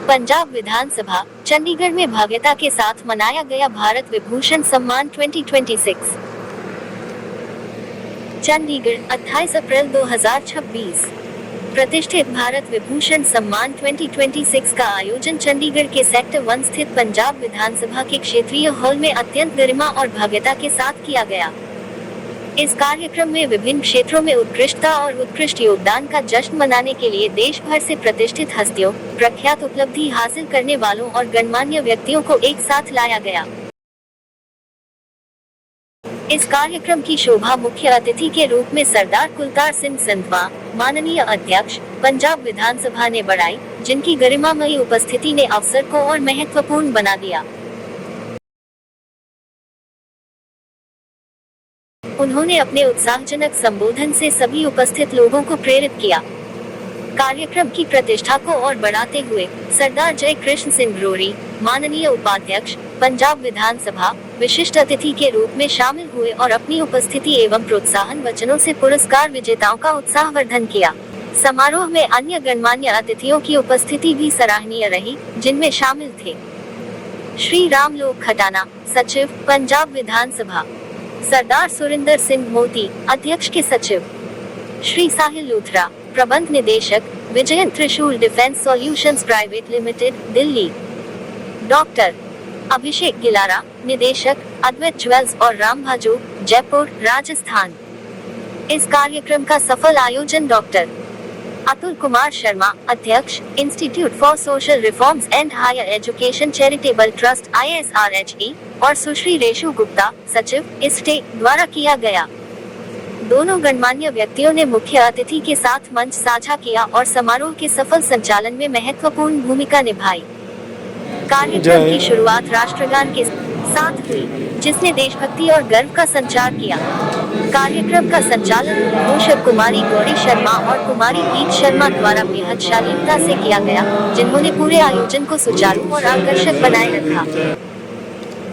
पंजाब विधानसभा चंडीगढ़ में भव्यता के साथ मनाया गया भारत विभूषण सम्मान 2026। चंडीगढ़ 28 अप्रैल 2026। प्रतिष्ठित भारत विभूषण सम्मान 2026 का आयोजन चंडीगढ़ के सेक्टर 1 स्थित पंजाब विधानसभा के क्षेत्रीय हॉल में अत्यंत गरिमा और भव्यता के साथ किया गया। इस कार्यक्रम में विभिन्न क्षेत्रों में उत्कृष्टता और उत्कृष्ट योगदान का जश्न मनाने के लिए देश भर से प्रतिष्ठित हस्तियों, प्रख्यात उपलब्धि हासिल करने वालों और गणमान्य व्यक्तियों को एक साथ लाया गया। इस कार्यक्रम की शोभा मुख्य अतिथि के रूप में सरदार कुलतार सिंह संधवा, माननीय अध्यक्ष पंजाब विधानसभा ने बढ़ाई, जिनकी गरिमामयी उपस्थिति ने अवसर को और महत्वपूर्ण बना दिया। उन्होंने अपने उत्साहजनक संबोधन से सभी उपस्थित लोगों को प्रेरित किया। कार्यक्रम की प्रतिष्ठा को और बढ़ाते हुए सरदार जय कृष्ण सिंह ग्रोरी, माननीय उपाध्यक्ष पंजाब विधानसभा, विशिष्ट अतिथि के रूप में शामिल हुए और अपनी उपस्थिति एवं प्रोत्साहन वचनों से पुरस्कार विजेताओं का उत्साहवर्धन किया। समारोह में अन्य गणमान्य अतिथियों की उपस्थिति भी सराहनीय रही, जिनमें शामिल थे श्री रामलोक खटाना, सचिव पंजाब विधानसभा, सरदार सुरिंदर सिंह मोती, अध्यक्ष के सचिव, श्री साहिल लूथरा, प्रबंध निदेशक, Vijayan Trishul Defence Solutions Private Limited, Delhi, doctor Abhishek Gilara, निदेशक, अद्वैत ज्वेल्स और राम भाजू, जयपुर, राजस्थान। इस कार्यक्रम का सफल आयोजन डॉक्टर अतुल कुमार शर्मा, अध्यक्ष, institute for social reforms and higher education charitable trust ISRHE और सुश्री रेशु गुप्ता, सचिव, ISTE द्वारा किया गया। दोनों गणमान्य व्यक्तियों ने मुख्य अतिथि के साथ मंच साझा किया और समारोह के सफल संचालन में महत्वपूर्ण भूमिका निभाई। कार्यक्रम की शुरुआत राष्ट्रगान के साथ हुई, जिसने देशभक्ति और गर्व का संचार किया। कार्यक्रम का संचालन उद्घोषक कुमारी गौरी शर्मा और कुमारी गीत शर्मा द्वारा बेहद शालीनता से किया गया, जिन्होंने पूरे आयोजन को सुचारू और आकर्षक बनाए रखा।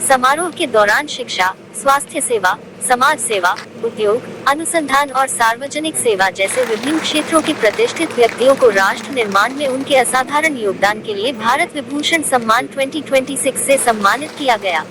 समारोह के दौरान शिक्षा, स्वास्थ्य सेवा, समाज सेवा, उद्योग, अनुसंधान और सार्वजनिक सेवा जैसे विभिन्न क्षेत्रों के प्रतिष्ठित व्यक्तियों को राष्ट्र निर्माण में उनके असाधारण योगदान के लिए भारत विभूषण सम्मान 2026 से सम्मानित किया गया।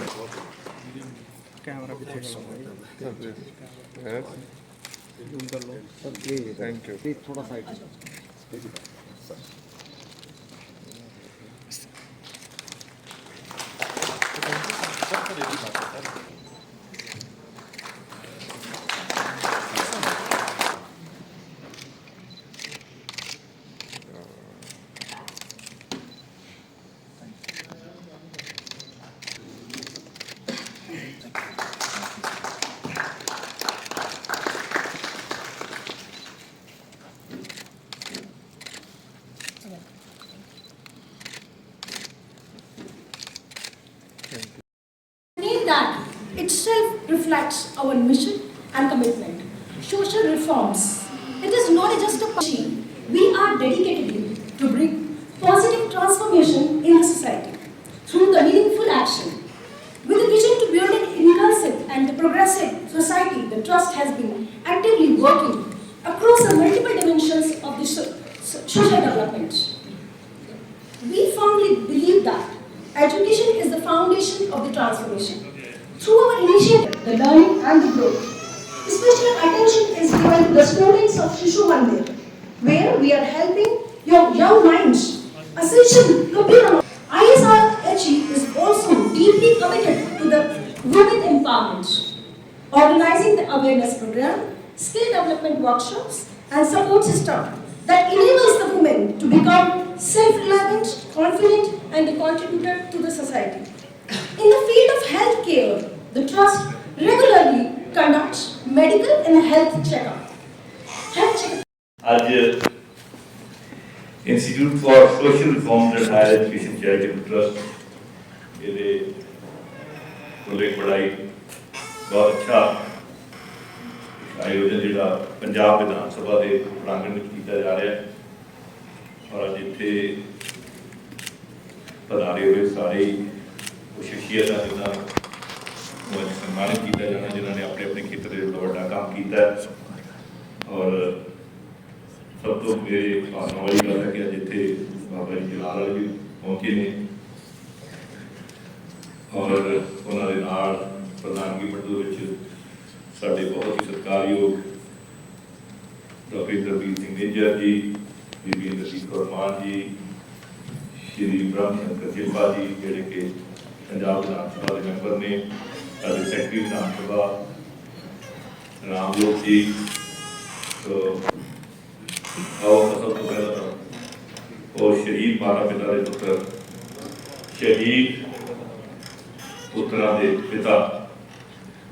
That itself reflects our mission and commitment. Social reforms. It is not just a policy. We are dedicated to bring positive transformation in the society through the meaningful action. With a vision to build an inclusive and progressive society, the Trust has been actively working across the multiple dimensions of the social development. We firmly believe that education is the foundation of the transformation. Through our initiative, the learning and the growth, special attention is given to the students of Shishu Mandir, where we are helping young minds. Essential to be on ISRHE is also deeply committed to the women empowerment, organizing the awareness program, skill development workshops, and support system that enables the women to become self-reliant, confident, and a contributor to the society. In the field of healthcare, the Trust regularly conducts medical and health checkup. आज institute for social reforms and higher education charitable trust ये एक बड़ाई बहुत अच्छा आयोजन जो पंजाब विधानसभा के प्रांगण में किया जा रहा है और अज इतने पधारे हुए सारे शख्सियत जिन्होंने सम्मानित किया जाना, जिन्होंने अपने अपने खेत्र में बड़ा काम किया। और सब तो मेरे भावना वाली गल है कि अज इतने बाबा जी जलाल भी पहुंचे ने और उन्होंने नाल प्रधानगी बटू साढ़े बहुत ही सत्कारयोग डॉक्टर इंद्रवीर सिंह निज्जर जी, बीबी इंद्रजीत कौर मान जी, श्री ब्रह्म शंकर चिल्बा जी जोड़े कि पंजाब विधानसभा के मैंबर ने, साढ़े सैकटरी विधानसभा रामयोग जी। तो आओ सब तो पहला और शहीद माता पिता के पुत्र, शहीद पुत्रा के पिता,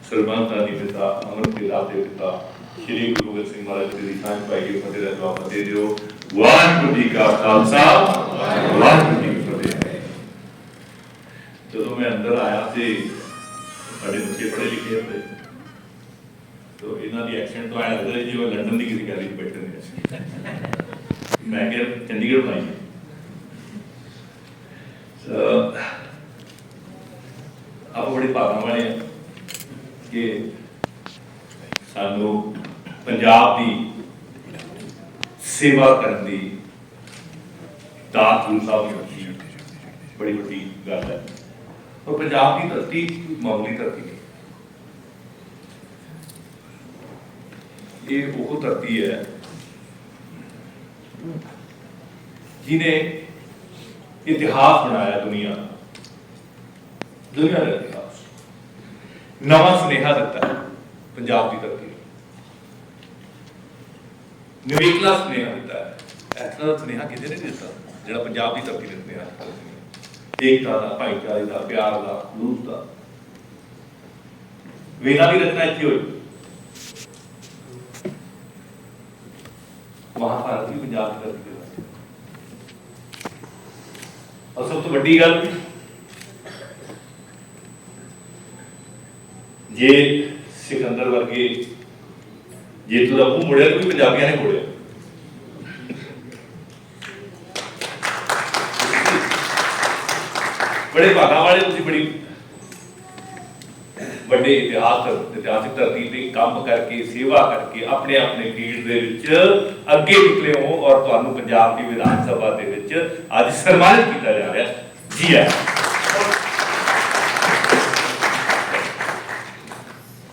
सरबंतां के पिता, अमृत के दाते पिता श्री गुरु गोबिंद सिंह महाराज जी की सांझ पाई के फतेह दा जवाब दे दिओ। वाहिगुरू जी का खालसा, वाहिगुरू जी की फतेह। जो मैं अंदर आया तो साढ़े बच्चे पढ़े लिखे होते तो इन्हों की एक्सेंट तो आया लगता है जी वो लंडन की किसी गैलरी बैठे हैं। मैं क्या चंडीगढ़ बनाई है। आप बड़ी भागा वाले हैं कि सानू पंजाब की सेवा करने की दात गुरु साहब ने रखी, बड़ी बड़ी गल है। और पंजाब की धरती मामूली धरती नहीं, ये वो धरती है जिन्हें इतिहास बनाया, दुनिया का इतिहास नवा सुनेहा दिता है। पंजाब की धरती निवेकला सुनेहा दिता है। ऐसा का सुनेहा किसी ने नहीं दिता जो पंजाब की धरती ने सुनेहा दिता। एकता का, भाईचारे का, प्यार का, रूप का। वेदा की रचना इतनी हुई, महाभारत भी पंजाब की धरती है। और सब तो बड़ी गल जे सिकंदर वर्गे जेतू का मुंह मुड़िया कोई पंजाबियों ने मोड़िया। बड़े भागा वाले तुसी बड़ी बड़े इतिहासिक धरती पे काम करके सेवा करके अपने अपने फील्ड दे विच अगे निकले हो और तुहानू पंजाब की विधान सभा दे विच आज सम्मानित किया जा रहा है। जी है।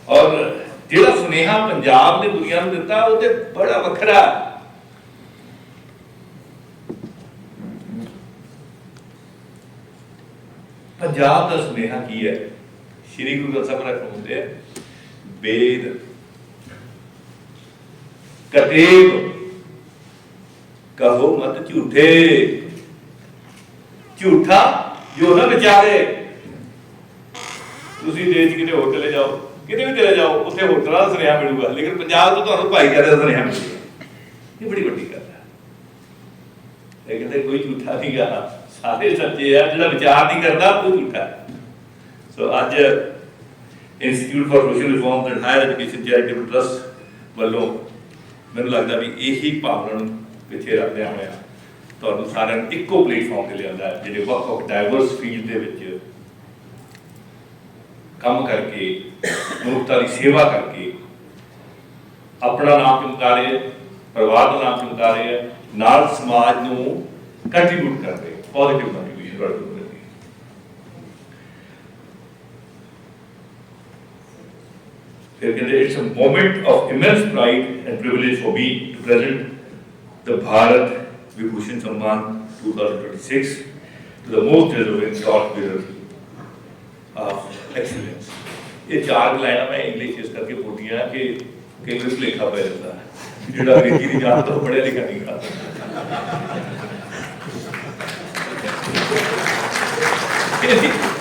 और जिहड़ा सुनेहा पंजाब ने दुनिया को दिता वो ते बड़ा वखरा। पंजाब का सुनेहा की है? श्री गुरु ग्रंथ साहिब महाराज फरमाते हैं, वेद कतेब कहो मत झूठे, झूठा जो ना विचारे। तुसी देश किते होर चले जाओ, किते भी चले जाओ, उत्थे होटलां दा सुनेहा मिलूगा, लेकिन पंजाब तो तुहानू भाईचारे दा सुनेहा मिलेगा। ये बड़ी वड्डी गल है। ये कहते कोई झूठा नहीं गा, सारे सच्चे है। जिहड़ा विचार नहीं करता वो झूठा है। सो अज Institute for social reform and higher education charitable Trust वालों मैनूं लगदा भी यही भावना पिछे रखदे होए तुहानू सारिआं नूं इक्को प्लेटफॉर्म ते लिआंदा है, जिहड़े वख-वख डाइवर्स फील्ड दे विच काम करके मनुष्यता की सेवा करके अपना नाम चमका रहे हैं, परिवार का नाम चमका रहे हैं, नाल समाज नूं कंट्रीब्यूट कर रहे, पॉजिटिव कंट्रीब्यूशन कर रहे। फिर कहते it's a moment of immense pride and privilege for me to present the Bharat Vibhushan Samman 2026 to the most deserving thought bearer of excellence। ये चार लाइन मैं इंग्लिश इस करके बोली है कि इंग्लिश लिखा पै जाता है, जो अंग्रेजी नहीं जानता तो पढ़िया लिखा नहीं खाता।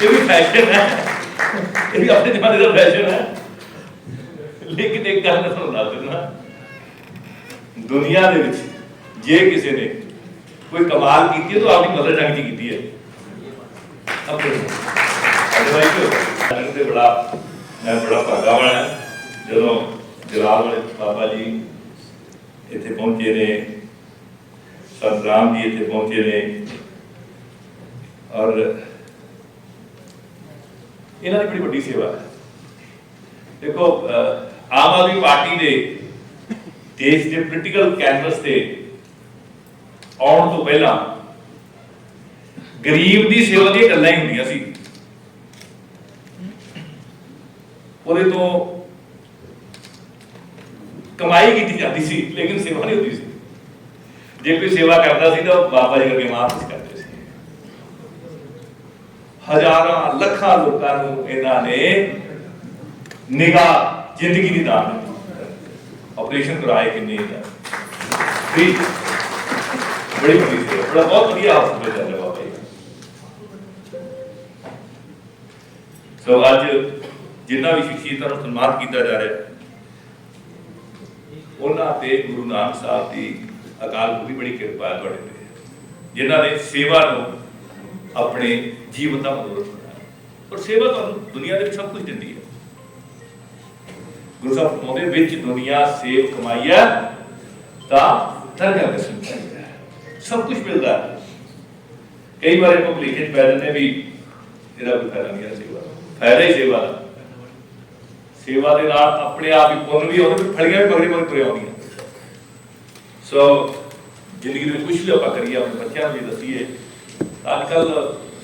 ये भी फैशन है, ये भी अपने जमाने का फैशन है। लेकिन एक गल मैं तुहानू दस दिंदा, दुनिया दे विच जे किसी ने कोई कमाल की है तो अपनी मदर टंग च की है। अपने बड़ा मैं बड़ा भागा वाला जो जलाल वाले बाबा जी इतने पहुंचे ने, संत राम जी इतने पहुंचे ने, और इन्हों की बड़ी बड़ी सेवा है। देखो आम आदमी पार्टी ने देश के पोलिटिकल कैनवस से आने तो पहला ਗਰੀਬ ਦੀ ਸੇਵਾ ਦੀਆਂ ਗੱਲਾਂ ਹੀ ਹੁੰਦੀਆਂ ਸੀ। ਉਹਦੇ ਤੋਂ ਕਮਾਈ ਕੀਤੀ ਜਾਂਦੀ ਸੀ, ਲੇਕਿਨ ਸੇਵਾ ਨਹੀਂ ਹੁੰਦੀ ਸੀ। ਜੇ ਕੋਈ ਸੇਵਾ ਕਰਦਾ ਸੀ ਤਾਂ ਬਾਬਾ ਜੀ ਕਰਕੇ ਮਾਫ ਕਰਦੇ ਸੀ। ਹਜ਼ਾਰਾਂ ਲੱਖਾਂ ਲੋਕਾਂ ਨੂੰ ਇਹਨਾਂ ਨੇ ਨਿਗਾਹ ਜ਼ਿੰਦਗੀ ਦੀ ਦਾਨ ਦਿੱਤੀ। ਆਪਰੇਸ਼ਨ ਕਰਾਏ ਕਿੰਨੇ ਫ੍ਰੀ, ਬੜੀ ਬੜੀ ਸੇਵਾ, ਬੜਾ ਬਹੁਤ ਵਧੀਆ ਹਸਪਤਾਲ ਚੱਲ ਰਿਹਾ ਬਾਬਾ ਜੀ। ਸੋ ਅੱਜ ਜਿੰਨਾ ਵੀ ਸ਼ਖਸੀਅਤਾਂ ਨੂੰ ਸਨਮਾਨ ਕੀਤਾ ਜਾ ਰਿਹਾ, ਉਹਨਾਂ ਤੇ ਗੁਰੂ ਨਾਨਕ ਸਾਹਿਬ ਦੀ ਅਕਾਲ ਪੁਰਖ ਦੀ ਬੜੀ ਕਿਰਪਾ ਹੈ ਤੁਹਾਡੇ ਤੇ, ਜਿਨ੍ਹਾਂ ਨੇ ਸੇਵਾ ਨੂੰ ਆਪਣੇ ਜੀਵਨ ਦਾ ਮਨੋਰਥ ਬਣਾਇਆ। ਔਰ ਸੇਵਾ ਤੁਹਾਨੂੰ ਦੁਨੀਆ ਦੇ ਵਿੱਚ ਸਭ ਕੁਝ ਦਿੰਦੀ ਹੈ। ਗੁਰੂ ਸਾਹਿਬ ਫਰਮਾਉਂਦੇ ਵਿੱਚ ਦੁਨੀਆ ਸੇਵ ਕਮਾਈਆ ਤਾਂ ਦਰਗਾਹ ਵਿੱਚ ਸਭ ਕੁਝ ਮਿਲਦਾ ਹੈ। ਕਈ ਵਾਰ ਆਪਾਂ ਭੁਲੇਖੇ ਚ ਪੈ ਜਾਂਦੇ ਵੀ ਇਹਦਾ ਕੋਈ ਫਾਇਦਾ ਨਹੀਂ ਹੈ ਸੇਵਾ ਦਾ, ਫਾਇਦਾ ਹੀ ਸੇਵਾ ਦਾ। ਸੇਵਾ ਦੇ ਨਾਲ ਆਪਣੇ ਆਪ ਹੀ ਪੁੰਨ ਵੀ ਆਉਂਦੇ, ਫਲੀਆਂ ਵੀ ਮਗਰੇ ਮਗਰ ਤੁਰੇ ਆਉਂਦੀਆਂ। ਸੋ ਜ਼ਿੰਦਗੀ ਦੇ ਵਿੱਚ ਕੁਝ ਵੀ ਆਪਾਂ ਕਰੀਏ, ਆਪਣੇ ਬੱਚਿਆਂ ਨੂੰ ਵੀ ਦੱਸੀਏ। ਅੱਜ ਕੱਲ੍ਹ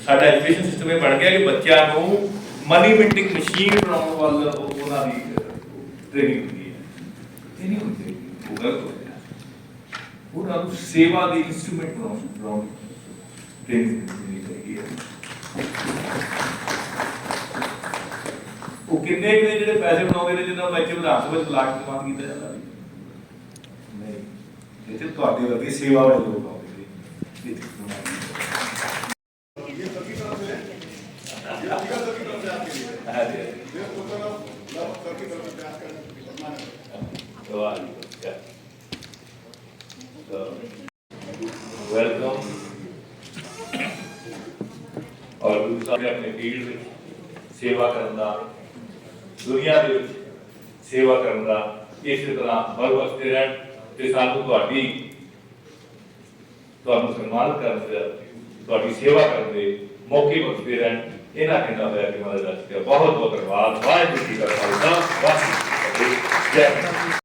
ਸਾਡਾ ਐਜੂਕੇਸ਼ਨ ਸਿਸਟਮ ਇਹ ਬਣ ਗਿਆ ਕਿ ਬੱਚਿਆਂ ਨੂੰ ਮਨੀ ਮਿੰਟਿੰਗ ਮਸ਼ੀਨ ਬਣਾਉਣ ਵੱਲ ਉਹਨਾਂ ਦੀ ਟ੍ਰੇਨਿੰਗ ਹੁੰਦੀ ਹੈ। ਇਹ ਨਹੀਂ ਹੁੰਦੀ, ਉਹ ਗਲਤ ਹੋ ਗਿਆ। ਉਹਨਾਂ ਨੂੰ ਸੇਵਾ ਦੇ ਇੰਸਟਰੂਮੈਂਟ ਬਣਾਉਣ ਟ੍ਰੇਨਿੰਗ ਦੇਣੀ ਚਾਹੀਦੀ ਹੈ। ਉਹ ਕਿੰਨੇ ਕੁ ਜਿਹੜੇ ਪੈਸੇ ਬਣਾਉਂਦੇ ਨੇ ਜਿਨ੍ਹਾਂ ਨੂੰ ਇੱਥੇ ਵਿਧਾਨ ਸਭਾ ਵਿੱਚ ਬੁਲਾ ਕੇ ਸਨਮਾਨ ਕੀਤਾ ਜਾਂਦਾ ਨਹੀਂ, ਇੱਥੇ ਤੁਹਾਡੇ ਵਰਗੇ ਸੇਵਾ ਵਾਲੇ ਲੋਕ ਆਉਂਦੇ ਨੇ। वेलकम। और गुरु साहब अपने फील्ड में सेवा करना, दुनिया ਦੇ ਵਿੱਚ सेवा करना, ਇਸੇ ਤਰ੍ਹਾਂ ਹਰ ਵਕਤ ਰਹਿਣ ਤੇ ਸਾਨੂੰ ਤੁਹਾਨੂੰ ਸਨਮਾਨ ਕਰਨ ਦੇ, ਤੁਹਾਡੀ ਸੇਵਾ ਕਰਨ ਦੇ ਮੌਕੇ ਬਖਸ਼ਦੇ ਰਹਿਣ। ਇਹਨਾਂ ਕਹਿੰਦਾ ਹੋਇਆ ਕਿ ਮਹਾਰਾਜ ਦਾ ਬਹੁਤ ਬਹੁਤ ਧੰਨਵਾਦ। ਵਾਹਿਗੁਰੂ ਜੀ ਕਾ ਖਾਲਸਾ, ਵਾਹਿਗੁਰੂ ਜੀ ਕੀ ਫਤਿਹ।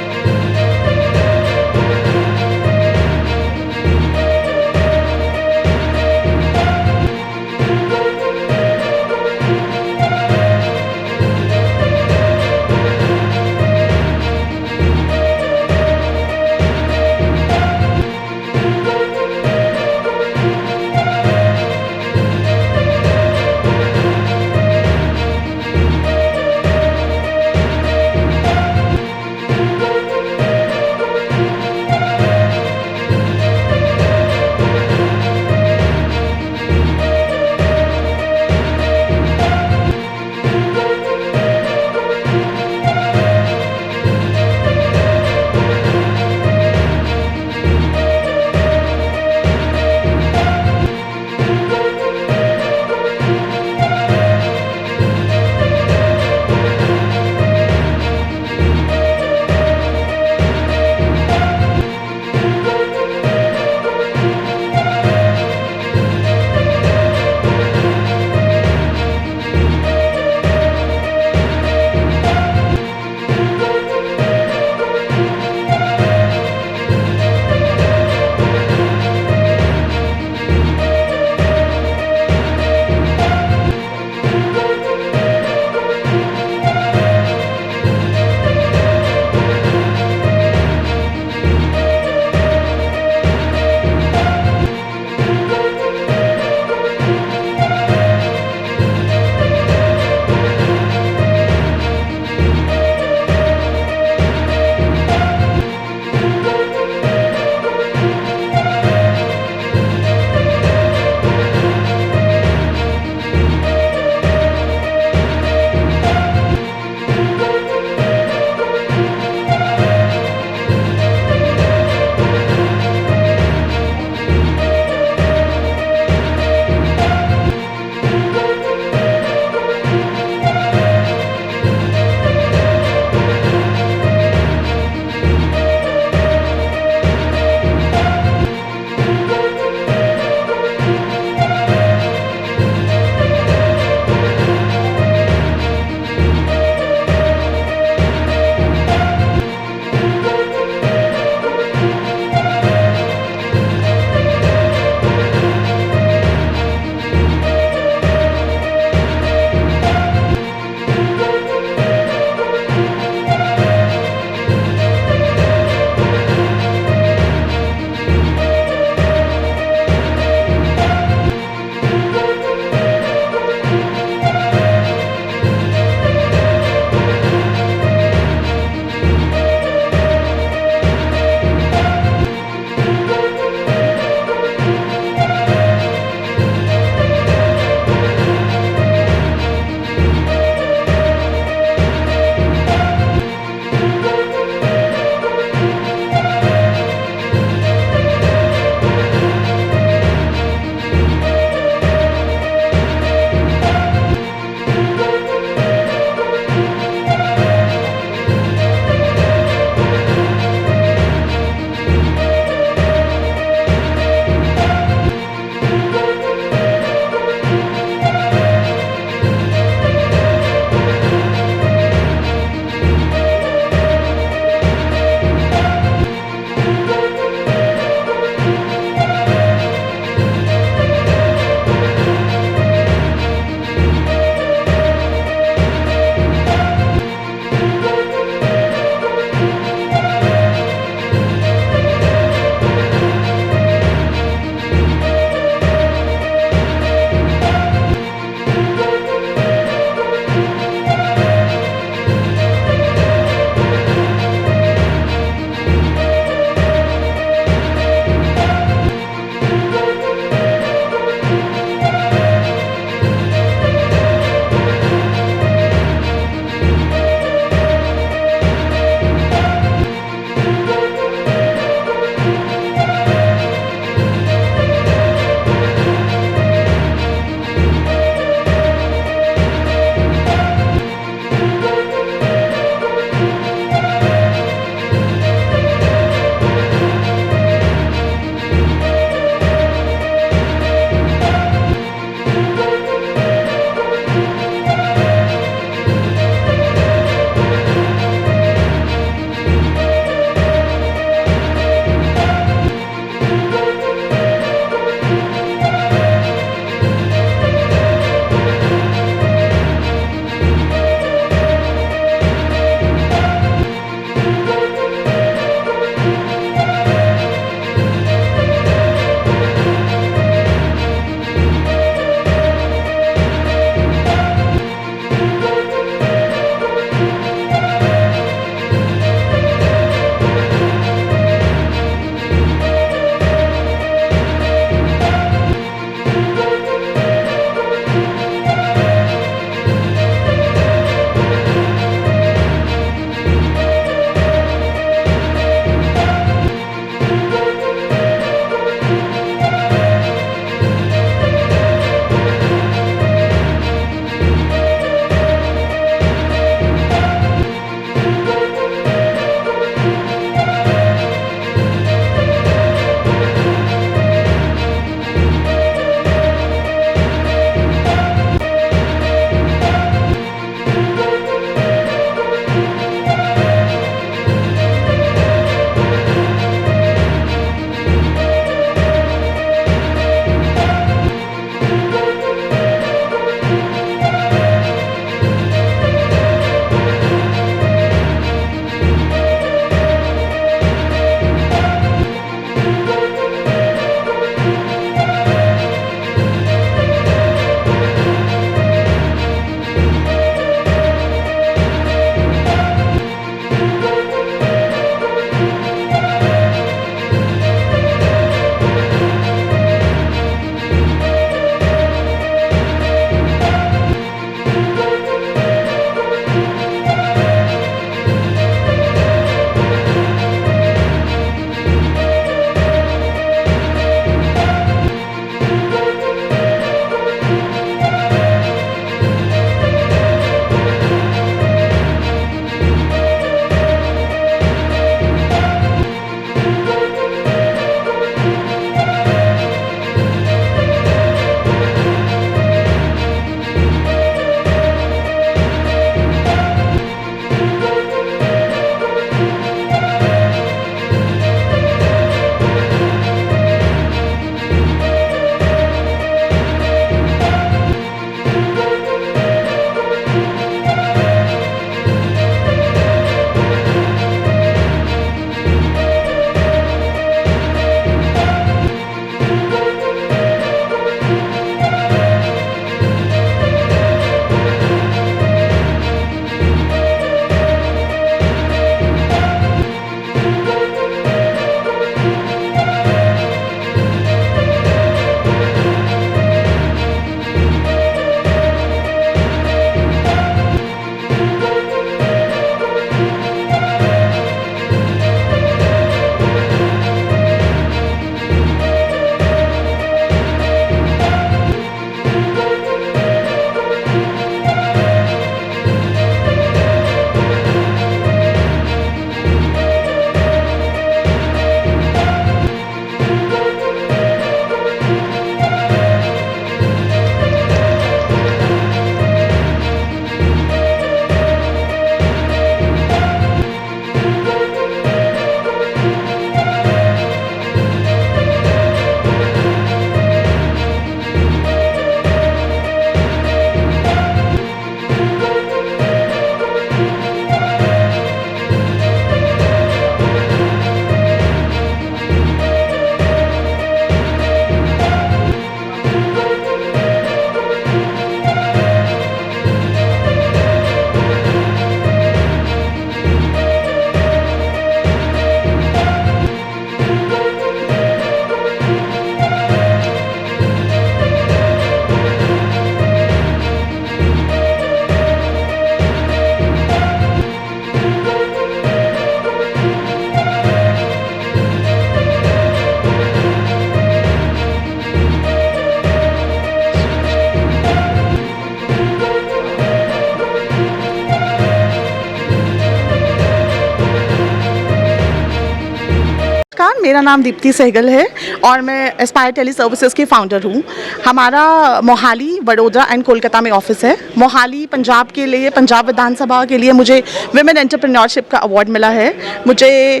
नमस्कार, मेरा नाम दीप्ति सहगल है और मैं एस्पायर टेली सर्विसेज की फाउंडर हूँ। हमारा मोहाली, वडोदरा एंड कोलकाता में ऑफिस है। मोहाली पंजाब के लिए, पंजाब विधानसभा के लिए मुझे विमेन एंटरप्रेन्योरशिप का अवार्ड मिला है। मुझे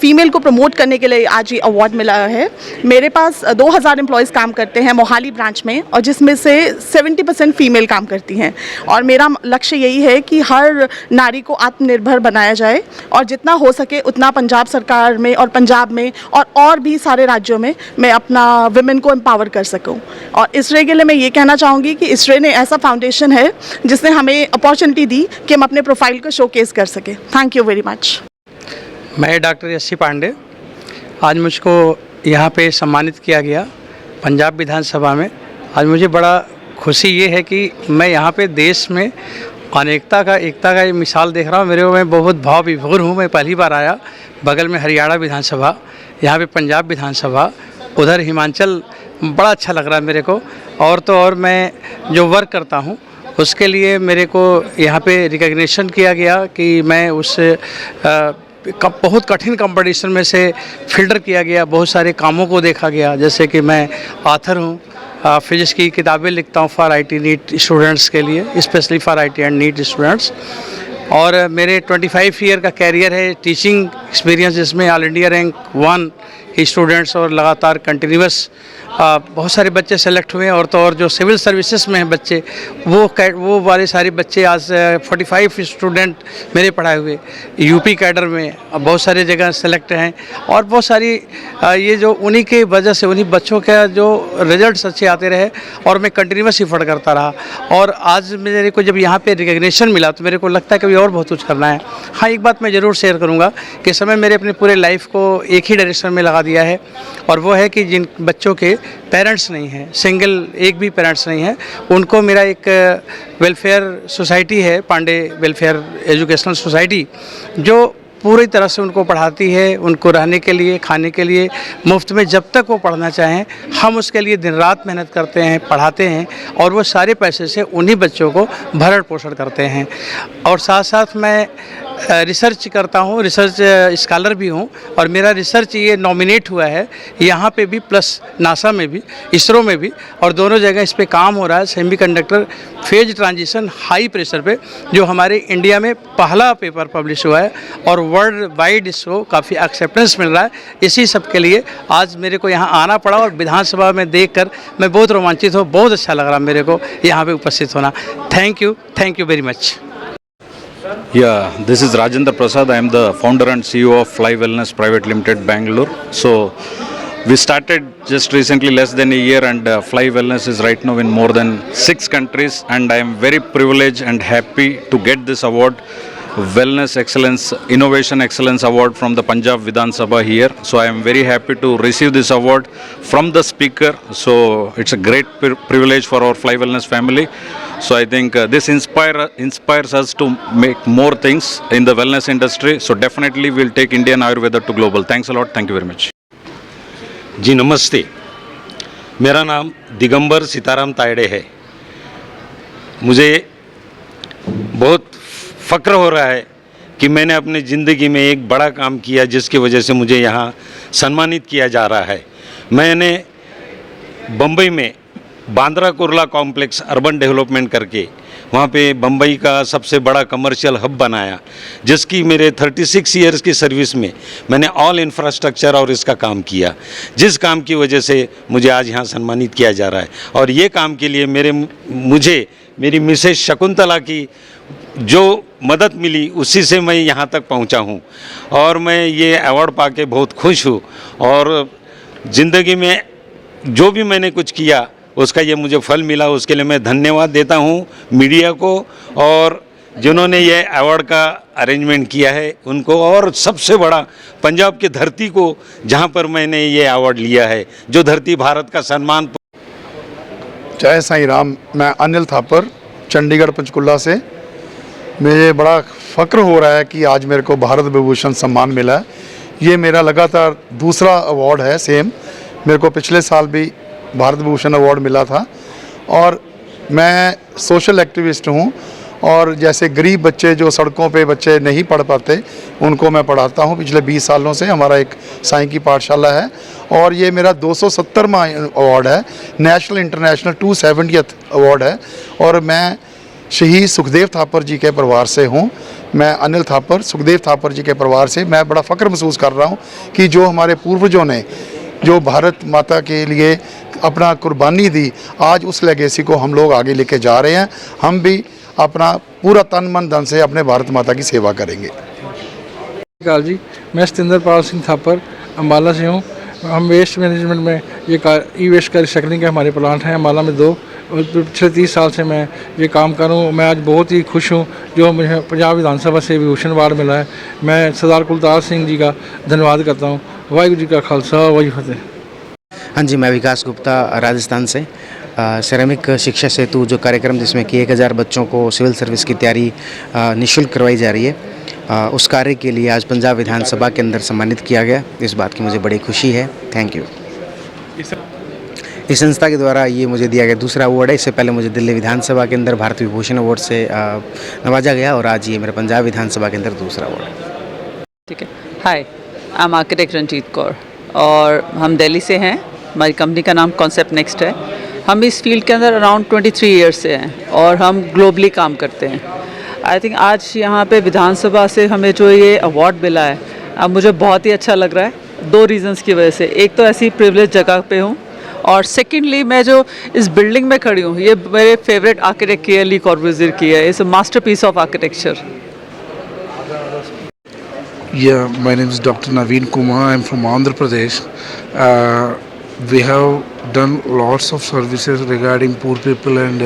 फीमेल को प्रमोट करने के लिए आज ये अवार्ड मिला है। मेरे पास 2000 एम्प्लॉयज़ काम करते हैं मोहाली ब्रांच में और जिसमें से 70% फीमेल काम करती हैं। और मेरा लक्ष्य यही है कि हर नारी को आत्मनिर्भर बनाया जाए और जितना हो सके उतना पंजाब सरकार में और पंजाब में और भी सारे राज्यों में मैं अपना विमेन को एम्पावर कर सकूं। और इसरे के लिए मैं ये कहना चाहूँगी कि इसरे ने ऐसा फाउंडेशन है जिसने हमें अपॉर्चुनिटी दी कि हम अपने प्रोफाइल को शोकेस कर सकें। Thank you very much. मैं डॉक्टर यशी पांडे, आज मुझको यहाँ पे सम्मानित किया गया पंजाब विधानसभा में। आज मुझे बड़ा खुशी ये है कि मैं यहाँ पे देश में अनेकता का, एकता का ये मिसाल देख रहा हूँ। मेरे को, मैं बहुत भाव विभोर हूँ। मैं पहली बार आया, बगल में हरियाणा विधानसभा, यहाँ पे पंजाब विधानसभा, उधर हिमाचल, बड़ा अच्छा लग रहा है मेरे को। और तो और मैं जो वर्क करता हूँ उसके लिए मेरे को यहाँ पे रिकग्निशन किया गया कि मैं उस बहुत कठिन कंपटीशन में से फिल्टर किया गया। बहुत सारे कामों को देखा गया, जैसे कि मैं ऑथर हूँ, फिजिक्स की किताबें लिखता हूँ फॉर आईटी नीट स्टूडेंट्स के लिए, specially for IT and NEET students. और मेरे 25 ईयर का कैरियर है, टीचिंग एक्सपीरियंस, जिसमें ऑल इंडिया रैंक 1 स्टूडेंट्स और लगातार कंटिन्यूस बहुत सारे बच्चे सेलेक्ट हुए। और तो और जो सिविल सर्विसेज में हैं बच्चे, वो वाले सारे बच्चे आज 45 स्टूडेंट मेरे पढ़ाए हुए यूपी कैडर में बहुत सारे जगह सेलेक्ट हैं। और बहुत सारी ये जो उन्हीं की वजह से, उन्हीं बच्चों का जो रिजल्ट्स अच्छे आते रहे और मैं कंटिन्यूस एफर्ट करता रहा। और आज मेरे को जब यहाँ पे रिकग्निशन मिला तो मेरे को लगता है कि और बहुत कुछ करना है। हाँ, एक बात मैं ज़रूर शेयर करूँगा कि समय मेरे अपने पूरे लाइफ को एक ही डायरेक्शन में लगा दिया है, और वो है कि जिन बच्चों के पेरेंट्स नहीं हैं, सिंगल एक भी पेरेंट्स नहीं हैं, उनको मेरा एक वेलफेयर सोसाइटी है, पांडे वेलफेयर एजुकेशनल सोसाइटी, जो पूरी तरह से उनको पढ़ाती है। उनको रहने के लिए, खाने के लिए मुफ्त में, जब तक वो पढ़ना चाहें। हम उसके लिए दिन रात मेहनत करते हैं, पढ़ाते हैं, और वो सारे पैसे से उन्हीं बच्चों को भरण पोषण करते हैं। और साथ साथ मैं रिसर्च करता हूँ, रिसर्च स्कॉलर भी हूँ, और मेरा रिसर्च ये नॉमिनेट हुआ है यहाँ पे भी, प्लस नासा में भी, इसरो में भी, और दोनों जगह इस पे काम हो रहा है। Semiconductor phase transition high pressure पे, जो हमारे इंडिया में पहला पेपर पब्लिश हुआ है और वर्ल्ड वाइड इसको काफ़ी एक्सेप्टेंस मिल रहा है। इसी सब के लिए आज मेरे को यहाँ आना पड़ा और विधानसभा में देखकर मैं बहुत रोमांचित हूँ। बहुत अच्छा लग रहा मेरे को यहाँ पे उपस्थित होना। Thank you very much. Yeah, this is Rajendra Prasad. I am the founder and CEO of Fly Wellness Private Limited, Bangalore. So, we started just recently, less than a year, and Fly Wellness is right now in more than 6 countries, and I am very privileged and happy to get this award, Wellness Excellence, Innovation Excellence Award from the Punjab Vidhan Sabha here. So, I am very happy to receive this award from the speaker. So, it's a great privilege for our Fly Wellness family. So I think this inspires us to make more things in the wellness industry. So definitely we'll take Indian Ayurveda to global. Thanks a lot. Thank you very much. जी नमस्ते, मेरा नाम दिगंबर सीताराम तायड़े है। मुझे बहुत फ़क्र हो रहा है कि मैंने अपनी ज़िंदगी में एक बड़ा काम किया जिसकी वजह से मुझे यहाँ सम्मानित किया जा रहा है। मैंने बम्बई में Bandra Kurla complex urban development करके वहाँ पे बम्बई का सबसे बड़ा कमर्शियल हब बनाया, जिसकी मेरे 36 इयर्स की सर्विस में मैंने ऑल इंफ्रास्ट्रक्चर और इसका काम किया, जिस काम की वजह से मुझे आज यहाँ सम्मानित किया जा रहा है। और ये काम के लिए मुझे मेरी मिसेस शकुंतला की जो मदद मिली उसी से मैं यहाँ तक पहुँचा हूँ, और मैं ये अवार्ड पाके बहुत खुश हूँ। और ज़िंदगी में जो भी मैंने कुछ किया उसका ये मुझे फल मिला, उसके लिए मैं धन्यवाद देता हूँ मीडिया को, और जिन्होंने ये अवार्ड का अरेंजमेंट किया है उनको, और सबसे बड़ा पंजाब की धरती को जहाँ पर मैंने ये अवार्ड लिया है, जो धरती भारत का सम्मान। जय साईं राम। मैं अनिल थापर, चंडीगढ़ पंचकुला से। मुझे बड़ा फ़क्र हो रहा है कि आज मेरे को भारत विभूषण सम्मान मिला है। ये मेरा लगातार दूसरा अवार्ड है सेम। मेरे को पिछले साल भी भारत भूषण अवार्ड मिला था, और मैं सोशल एक्टिविस्ट हूँ और जैसे गरीब बच्चे जो सड़कों पे बच्चे नहीं पढ़ पाते उनको मैं पढ़ाता हूँ। पिछले 20 सालों से हमारा एक साईं की पाठशाला है और ये मेरा 270वां अवार्ड है, नेशनल इंटरनेशनल 270th अवार्ड है। और मैं शहीद सुखदेव थापर जी के परिवार से हूँ। मैं अनिल थापर, सुखदेव थापर जी के परिवार से मैं बड़ा फ़ख्र महसूस कर रहा हूँ कि जो हमारे पूर्वजों ने जो भारत माता के लिए अपना कुर्बानी दी, आज उस लेगेसी को हम लोग आगे लेके जा रहे हैं। हम भी अपना पूरा तन मन धन से अपने भारत माता की सेवा करेंगे। जी, मैं सतिंदर पाल सिंह थापर अम्बाला से हूँ। हम वेस्ट मैनेजमेंट में ये ई वेस्ट का रिसाइकलिंग के हमारे प्लांट हैं अम्बाला में 2, और पिछले 30 साल से मैं ये काम कर रहा हूँ। मैं आज बहुत ही खुश हूँ जो मुझे पंजाब विधानसभा से विभूषण अवार्ड मिला है। मैं सरदार कुलतार सिंह जी का धन्यवाद करता हूँ। वाहिगुरू जी का खालसा, वाहिगुरू जी की फतेह। हाँ जी, मैं विकास गुप्ता राजस्थान से। सिरेमिक शिक्षा सेतु जो कार्यक्रम जिसमें कि 1000 बच्चों को सिविल सर्विस की तैयारी निःशुल्क करवाई जा रही है, उस कार्य के लिए आज पंजाब विधानसभा के अंदर सम्मानित किया गया। इस बात की मुझे बड़ी खुशी है। Thank you. इस संस्था के द्वारा ये मुझे दिया गया दूसरा अवार्ड है। इससे पहले मुझे दिल्ली विधानसभा के अंदर भारत विभूषण अवार्ड से नवाजा गया और आज ये मेरा पंजाब विधानसभा के अंदर दूसरा अवार्ड है। ठीक है। Hi, I am architect Ranjit Kaur और हम दिल्ली से हैं। हमारी कंपनी का नाम कॉन्सेप्ट नेक्स्ट है। हम इस फील्ड के अंदर अराउंड 23 ईयर्स से हैं और हम ग्लोबली काम करते हैं। आई थिंक आज यहाँ पे विधानसभा से हमें जो ये अवार्ड मिला है, अब मुझे बहुत ही अच्छा लग रहा है 2 रीज़न्स की वजह से। एक तो ऐसी प्रिविलेज जगह पे हूँ और सेकेंडली मैं जो इस बिल्डिंग में खड़ी हूँ ये मेरे फेवरेट आर्किटेक्ट के ली कॉर्बुज़ियर की है। It's a masterpiece of architecture. Yeah, my name is Dr. Naveen Kumar. I am from Andhra Pradesh. We have done lots of services regarding poor people and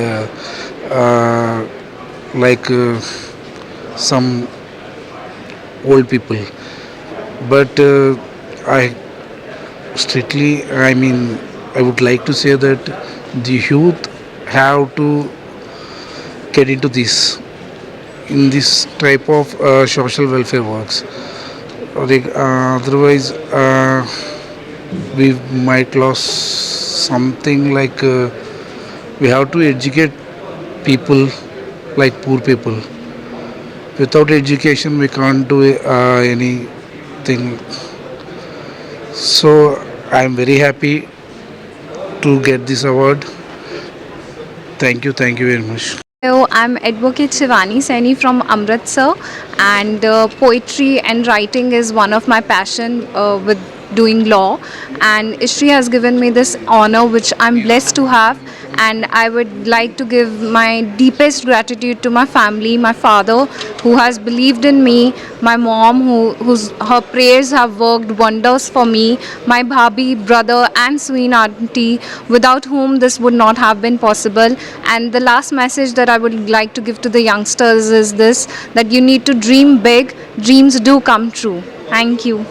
some old people. But I would like to say that the youth have to get into this type of social welfare works. Otherwise we might lose something like we have to educate people like poor people. Without education we can't do anything. So I am very happy to get this award. Thank you very much. Hello, I'm Advocate Shivani Saini from Amritsar, and poetry and writing is one of my passion with doing law, and Ishri has given me this honor which I'm blessed to have, and I would like to give my deepest gratitude to my family, my father who has believed in me, my mom her prayers have worked wonders for me, my bhabhi, brother and Sween auntie without whom this would not have been possible. And the last message that I would like to give to the youngsters is this, that you need to dream big, dreams do come true. Thank you.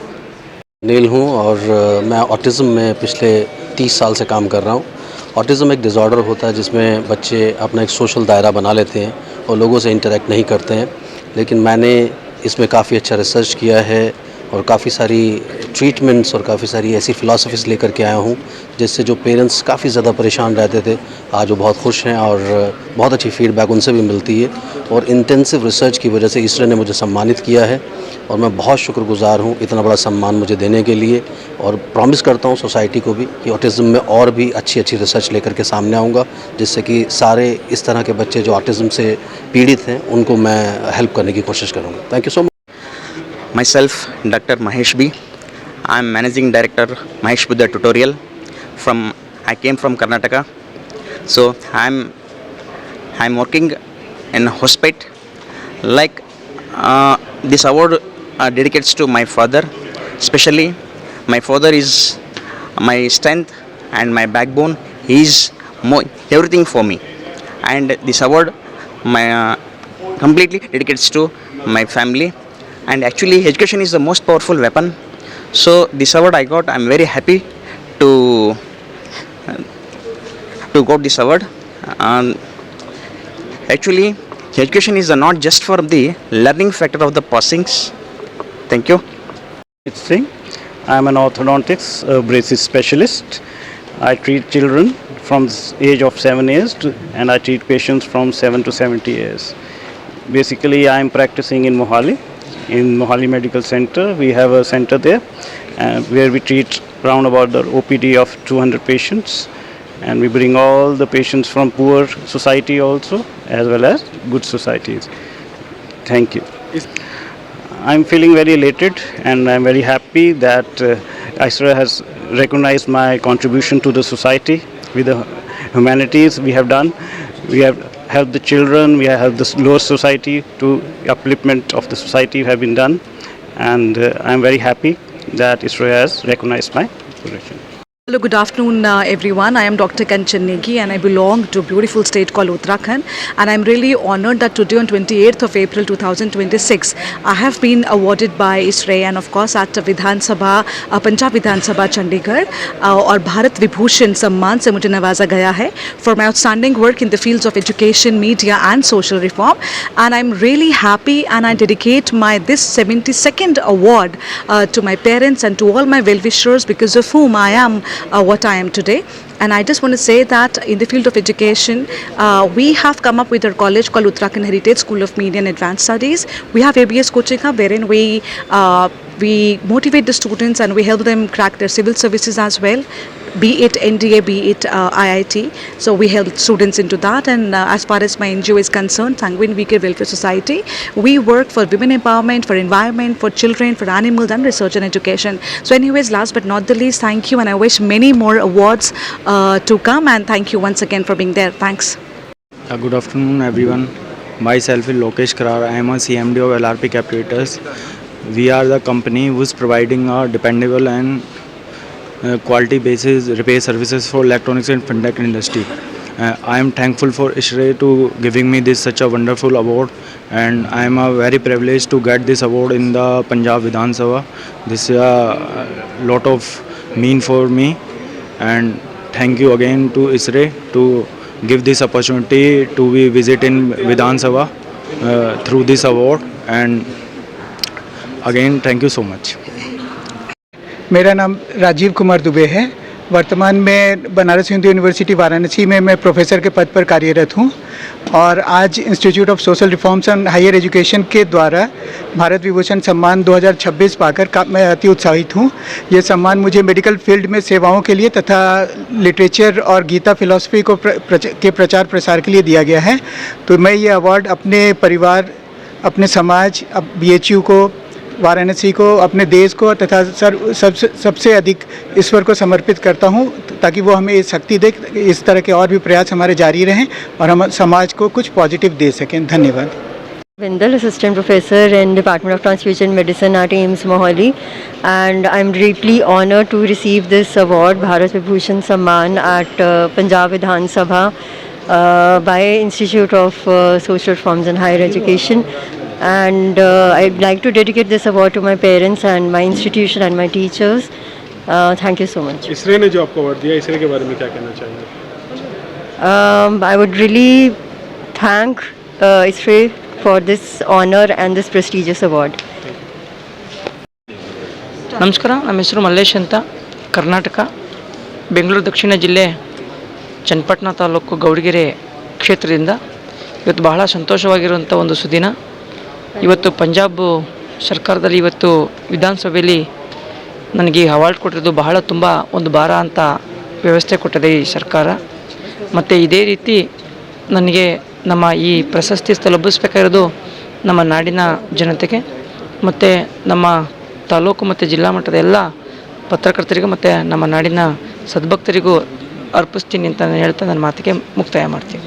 नील हूँ और मैं autism में पिछले 30 साल से काम कर रहा हूँ। ऑटिज़म एक डिज़ॉर्डर होता है जिसमें बच्चे अपना एक सोशल दायरा बना लेते हैं और लोगों से इंटरेक्ट नहीं करते हैं, लेकिन मैंने इसमें काफ़ी अच्छा रिसर्च किया है और काफ़ी सारी ट्रीटमेंट्स और काफ़ी सारी ऐसी फ़िलासफ़ीज़ लेकर के आया हूँ जिससे जो पेरेंट्स काफ़ी ज़्यादा परेशान रहते थे आज वो बहुत खुश हैं और बहुत अच्छी फ़ीडबैक उनसे भी मिलती है। और इंटेंसिव रिसर्च की वजह से इसरो ने मुझे सम्मानित किया है और मैं बहुत शुक्रगुज़ार हूँ इतना बड़ा सम्मान मुझे देने के लिए, और प्रॉमिस करता हूँ सोसाइटी को भी कि ऑटिज़म में और भी अच्छी रिसर्च लेकर के सामने आऊँगा जिससे कि सारे इस तरह के बच्चे जो ऑटिज़म से पीड़ित हैं उनको मैं हेल्प करने की कोशिश करूँगा। Thank you so much. Myself, Dr. Mahesh B. I am Managing Director, Mahesh Buddha Tutorial. I came from Karnataka. So I'm working in hospital. Like this award dedicates to my father. Especially, my father is my strength and my backbone. He is everything for me. And this award completely dedicates to my family. And actually education is the most powerful weapon. So this award I got, I'm very happy to got this award. Actually education is not just for the learning factor of the passings. Thank you. I am an orthodontics braces specialist. I treat children from the age of 7 years and I treat patients from 7 to 70 years. Basically, I am practicing in Mohali Medical Center. We have a center there where we treat around about the OPD of 200 patients, and we bring all the patients from poor society also as well as good societies. Thank you. I'm feeling very elated and I'm very happy that ISRA has recognized my contribution to the society with the humanities we have done. We have helped the children, we have helped the lower society to upliftment of the society have been done, and I'm very happy that ISRA has recognized my position. Hello, good afternoon everyone. I am Dr. Kanchan Negi and I belong to a beautiful state called Uttarakhand, and I'm really honored that today on 28th of April 2026 I have been awarded by ISRA and of course at Vidhan Sabha, Punjab Vidhan Sabha Chandigarh और भारत विभूषण सम्मान से मुझे नवाजा गया है for my outstanding work in the fields of education, media and social reform, and I'm really happy and I dedicate my this 72nd award to my parents and to all my well-wishers because of whom I am what I am today. And I just want to say that in the field of education, we have come up with our college called Uttarakhand Heritage School of Media and Advanced Studies. We have ABS coaching hub wherein we motivate the students and we help them crack their civil services as well, be it NDA, be it IIT. So we help students into that. And as far as my NGO is concerned, Sanguine VK Welfare Society, we work for women empowerment, for environment, for children, for animals and research and education. So anyways, last but not the least, thank you and I wish many more awards to come, and thank you once again for being there. Thanks. Good afternoon everyone. Myself is Lokesh Karar. I am a CMD of LRP Capitals. We are the company who is providing a dependable and quality basis repair services for electronics and fintech industry. I am thankful for ISRA to giving me this such a wonderful award, and I am very privileged to get this award in the Punjab Vidhan Sabha. This is a lot of mean for me, and thank you again to ISRA to give this opportunity to be visit in Vidhan Sabha through this award, and again thank you so much. मेरा नाम राजीव कुमार दुबे है। वर्तमान में Banaras Hindu university Varanasi में मैं professor के पद पर कार्यरत हूं और आज institute of social reforms and higher education के द्वारा भारत विभूषण सम्मान 2026 पाकर मैं अति उत्साहित हूं। ये सम्मान मुझे मेडिकल फील्ड में सेवाओं के लिए तथा लिटरेचर और गीता फिलॉसफी को के प्रचार प्रसार के लिए दिया गया है। तो मैं ये अवार्ड अपने परिवार, अपने समाज, BHU को, वाराणसी को, अपने देश को तथा सबसे अधिक ईश्वर को समर्पित करता हूं, ताकि वो हमें शक्ति दे। इस तरह के और भी प्रयास हमारे जारी रहें और हम समाज को कुछ पॉजिटिव दे सकें। धन्यवाद। Vindal, Assistant Professor in Department of Transfusion Medicine at AIIMS Mohali, and I'm greatly honored to receive this award, Bharat Vibhushan Samman, at Punjab Vidhan Sabha by Institute of Social Reforms and Higher Education. And I'd like to dedicate this award to my parents and my institution and my teachers. Thank you so much. ISRA ने जो आपको award दिया, ISRA के बारे में क्या कहना चाहेंगे? I would really thank ISRA for this honor and this prestigious award. ನಮಸ್ಕಾರ, ನಮ್ಮ ಹೆಸರು ಮಲ್ಲೇಶ್ ಅಂತ, ಕರ್ನಾಟಕ, ಬೆಂಗಳೂರು ದಕ್ಷಿಣ ಜಿಲ್ಲೆ ಚನ್ನಪಟ್ಟಣ ತಾಲೂಕು ಗೌಡಗೆರೆ ಕ್ಷೇತ್ರದಿಂದ ಇವತ್ತು ಬಹಳ ಸಂತೋಷವಾಗಿರುವಂಥ ಒಂದು ಸುದಿನ. ಇವತ್ತು ಪಂಜಾಬ್ ಸರ್ಕಾರದಲ್ಲಿ ಇವತ್ತು ವಿಧಾನಸಭೆಯಲ್ಲಿ ನನಗೆ ಅವಾರ್ಡ್ ಕೊಟ್ಟಿರೋದು ಬಹಳ ತುಂಬ ಒಂದು ಭಾರ ಅಂತ ವ್ಯವಸ್ಥೆ ಕೊಟ್ಟಿದೆ ಈ ಸರ್ಕಾರ. ಮತ್ತು ಇದೇ ರೀತಿ ನನಗೆ ನಮ್ಮ ಈ ಪ್ರಶಸ್ತಿ ತಲುಪಿಸಬೇಕಾಗಿರೋದು ನಮ್ಮ ನಾಡಿನ ಜನತೆಗೆ ಮತ್ತು ನಮ್ಮ ತಾಲೂಕು ಮತ್ತು ಜಿಲ್ಲಾ ಮಟ್ಟದ ಎಲ್ಲ ಪತ್ರಕರ್ತರಿಗೂ ಮತ್ತು ನಮ್ಮ ನಾಡಿನ ಸದ್ಭಕ್ತರಿಗೂ ಅರ್ಪಿಸ್ತೀನಿ ಅಂತ ಹೇಳ್ತಾ ನನ್ನ ಮಾತಿಗೆ ಮುಕ್ತಾಯ ಮಾಡ್ತೀನಿ.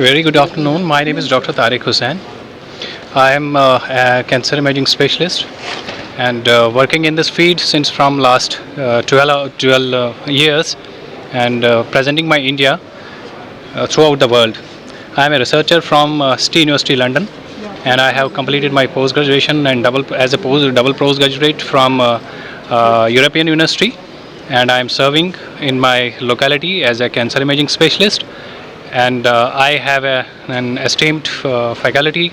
Very good afternoon. My name is Dr. Tariq Hussain. I am a cancer imaging specialist and working in this field since from last 12 years and presenting my India throughout the world. I am a researcher from City University London, and I have completed my post graduation and double postgraduate from European University, and I am serving in my locality as a cancer imaging specialist. And I have an esteemed faculty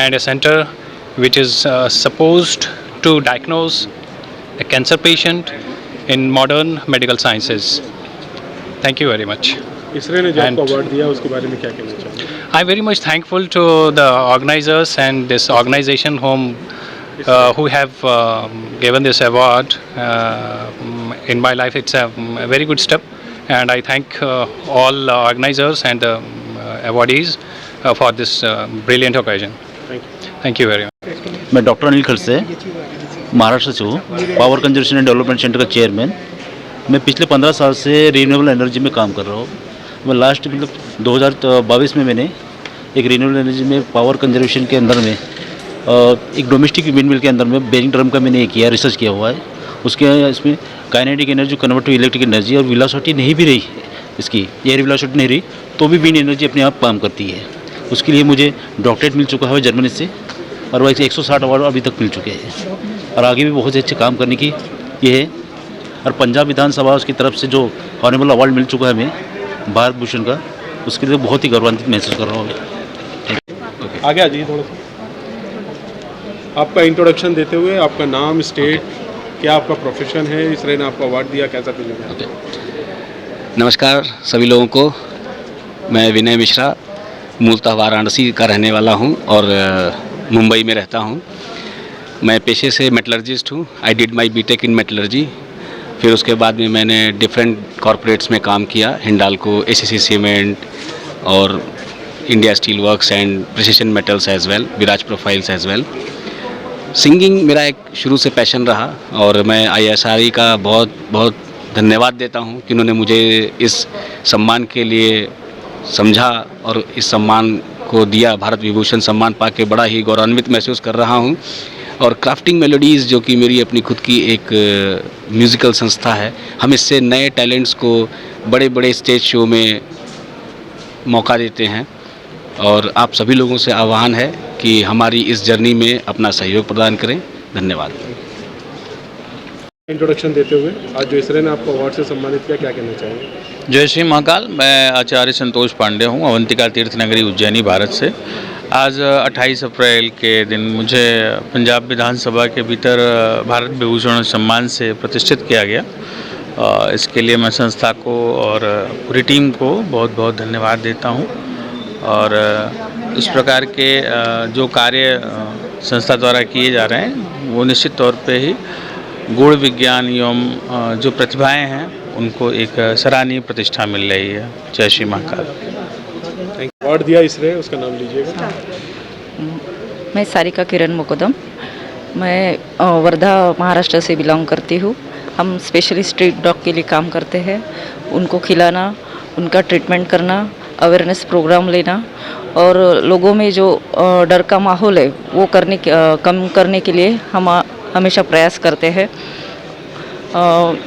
and a center which is supposed to diagnose a cancer patient in modern medical sciences. Thank you very much. इसरे ने जो आपको award दिया उसके बारे में क्या कहना चाहेंगे? I'm very much thankful to the organizers and this organization who have given this award in my life. It's a very good step, and I thank all organizers and the awardees for this brilliant occasion. Thank you very much. मैं doctor Anil Khadse Maharashtra से हूँ, power conservation and development centre का chairman. मैं पिछले 15 साल से renewable energy में काम कर रहा हूँ। मैं लास्ट 2022 में मैंने एक रिन्यूएबल एनर्जी में पावर कंजर्वेशन के अंदर में एक डोमेस्टिक विंड मिल के अंदर में बेरिंग ड्रम का मैंने किया रिसर्च किया हुआ है। उसके इसमें kinetic energy convert to electric energy और वेलोसिटी नहीं भी रही इसकी एयर वेलोसिटी नहीं रही तो भी विंड एनर्जी अपने आप काम करती है। उसके लिए मुझे डॉक्टरेट मिल चुका है जर्मनी से और वह 160 अवार्ड अभी तक मिल चुके हैं और आगे भी बहुत अच्छे काम करने की ये है। और पंजाब विधानसभा उसकी तरफ से जो ऑनरेबल अवार्ड मिल चुका है हमें भारत भूषण का, उसके लिए बहुत ही गौरवान्वित महसूस कर रहा हूँ। आगे आ जाइए थोड़ा सा। आपका इंट्रोडक्शन देते हुए आपका नाम, स्टेट, क्या आपका प्रोफेशन है, इसरे ने आपको अवार्ड दिया, कैसा फील होगा? नमस्कार सभी लोगों को। मैं विनय मिश्रा मूलतः वाराणसी का रहने वाला हूं और मुंबई में रहता हूं। मैं पेशे से मेटलर्जिस्ट हूं। I did my BTech in metallurgy. फिर उसके बाद में मैंने डिफरेंट कॉरपोरेट्स में काम किया, हिंडाल्को, एसीसी सीमेंट और India steel works and precision metals as well, Viraj profiles as well. Singing मेरा एक शुरू से पैशन रहा और मैं ISRE का बहुत बहुत धन्यवाद देता हूं कि उन्होंने मुझे इस सम्मान के लिए समझा और इस सम्मान को दिया। भारत विभूषण सम्मान पाके बड़ा ही गौरवान्वित महसूस कर रहा हूं। और क्राफ्टिंग मेलोडीज़ जो कि मेरी अपनी खुद की एक म्यूज़िकल संस्था है, हम इससे नए टैलेंट्स को बड़े बड़े स्टेज शो में मौका देते हैं और आप सभी लोगों से आह्वान है कि हमारी इस जर्नी में अपना सहयोग प्रदान करें। धन्यवाद। इंट्रोडक्शन देते हुए आज जो इसरे ने आपको अवार्ड से सम्मानित किया, क्या कहना चाहेंगे? जय श्री महाकाल। मैं आचार्य संतोष पांडे हूँ, अवंतिका तीर्थ नगरी उज्जैनी भारत से। आज 28 अप्रैल के दिन मुझे पंजाब विधानसभा के भीतर भारत विभूषण सम्मान से प्रतिष्ठित किया गया। इसके लिए मैं संस्था को और पूरी टीम को बहुत बहुत धन्यवाद देता हूँ। और इस प्रकार के जो कार्य संस्था द्वारा किए जा रहे हैं वो निश्चित तौर पे ही गुण विज्ञान एवं जो प्रतिभाएं हैं उनको एक सराहनीय प्रतिष्ठा मिल रही है। जय श्री महाकाल। अवार्ड दिया इसरे, उसका नाम लीजिएगा। मैं सारिका किरण मुकुदम, मैं वर्धा महाराष्ट्र से बिलोंग करती हूँ। हम स्पेशली स्ट्रीट डॉग के लिए काम करते हैं। उनको खिलाना, उनका ट्रीटमेंट करना, अवेयरनेस प्रोग्राम लेना और लोगों में जो डर का माहौल है वो कम करने के लिए हम हमेशा प्रयास करते हैं।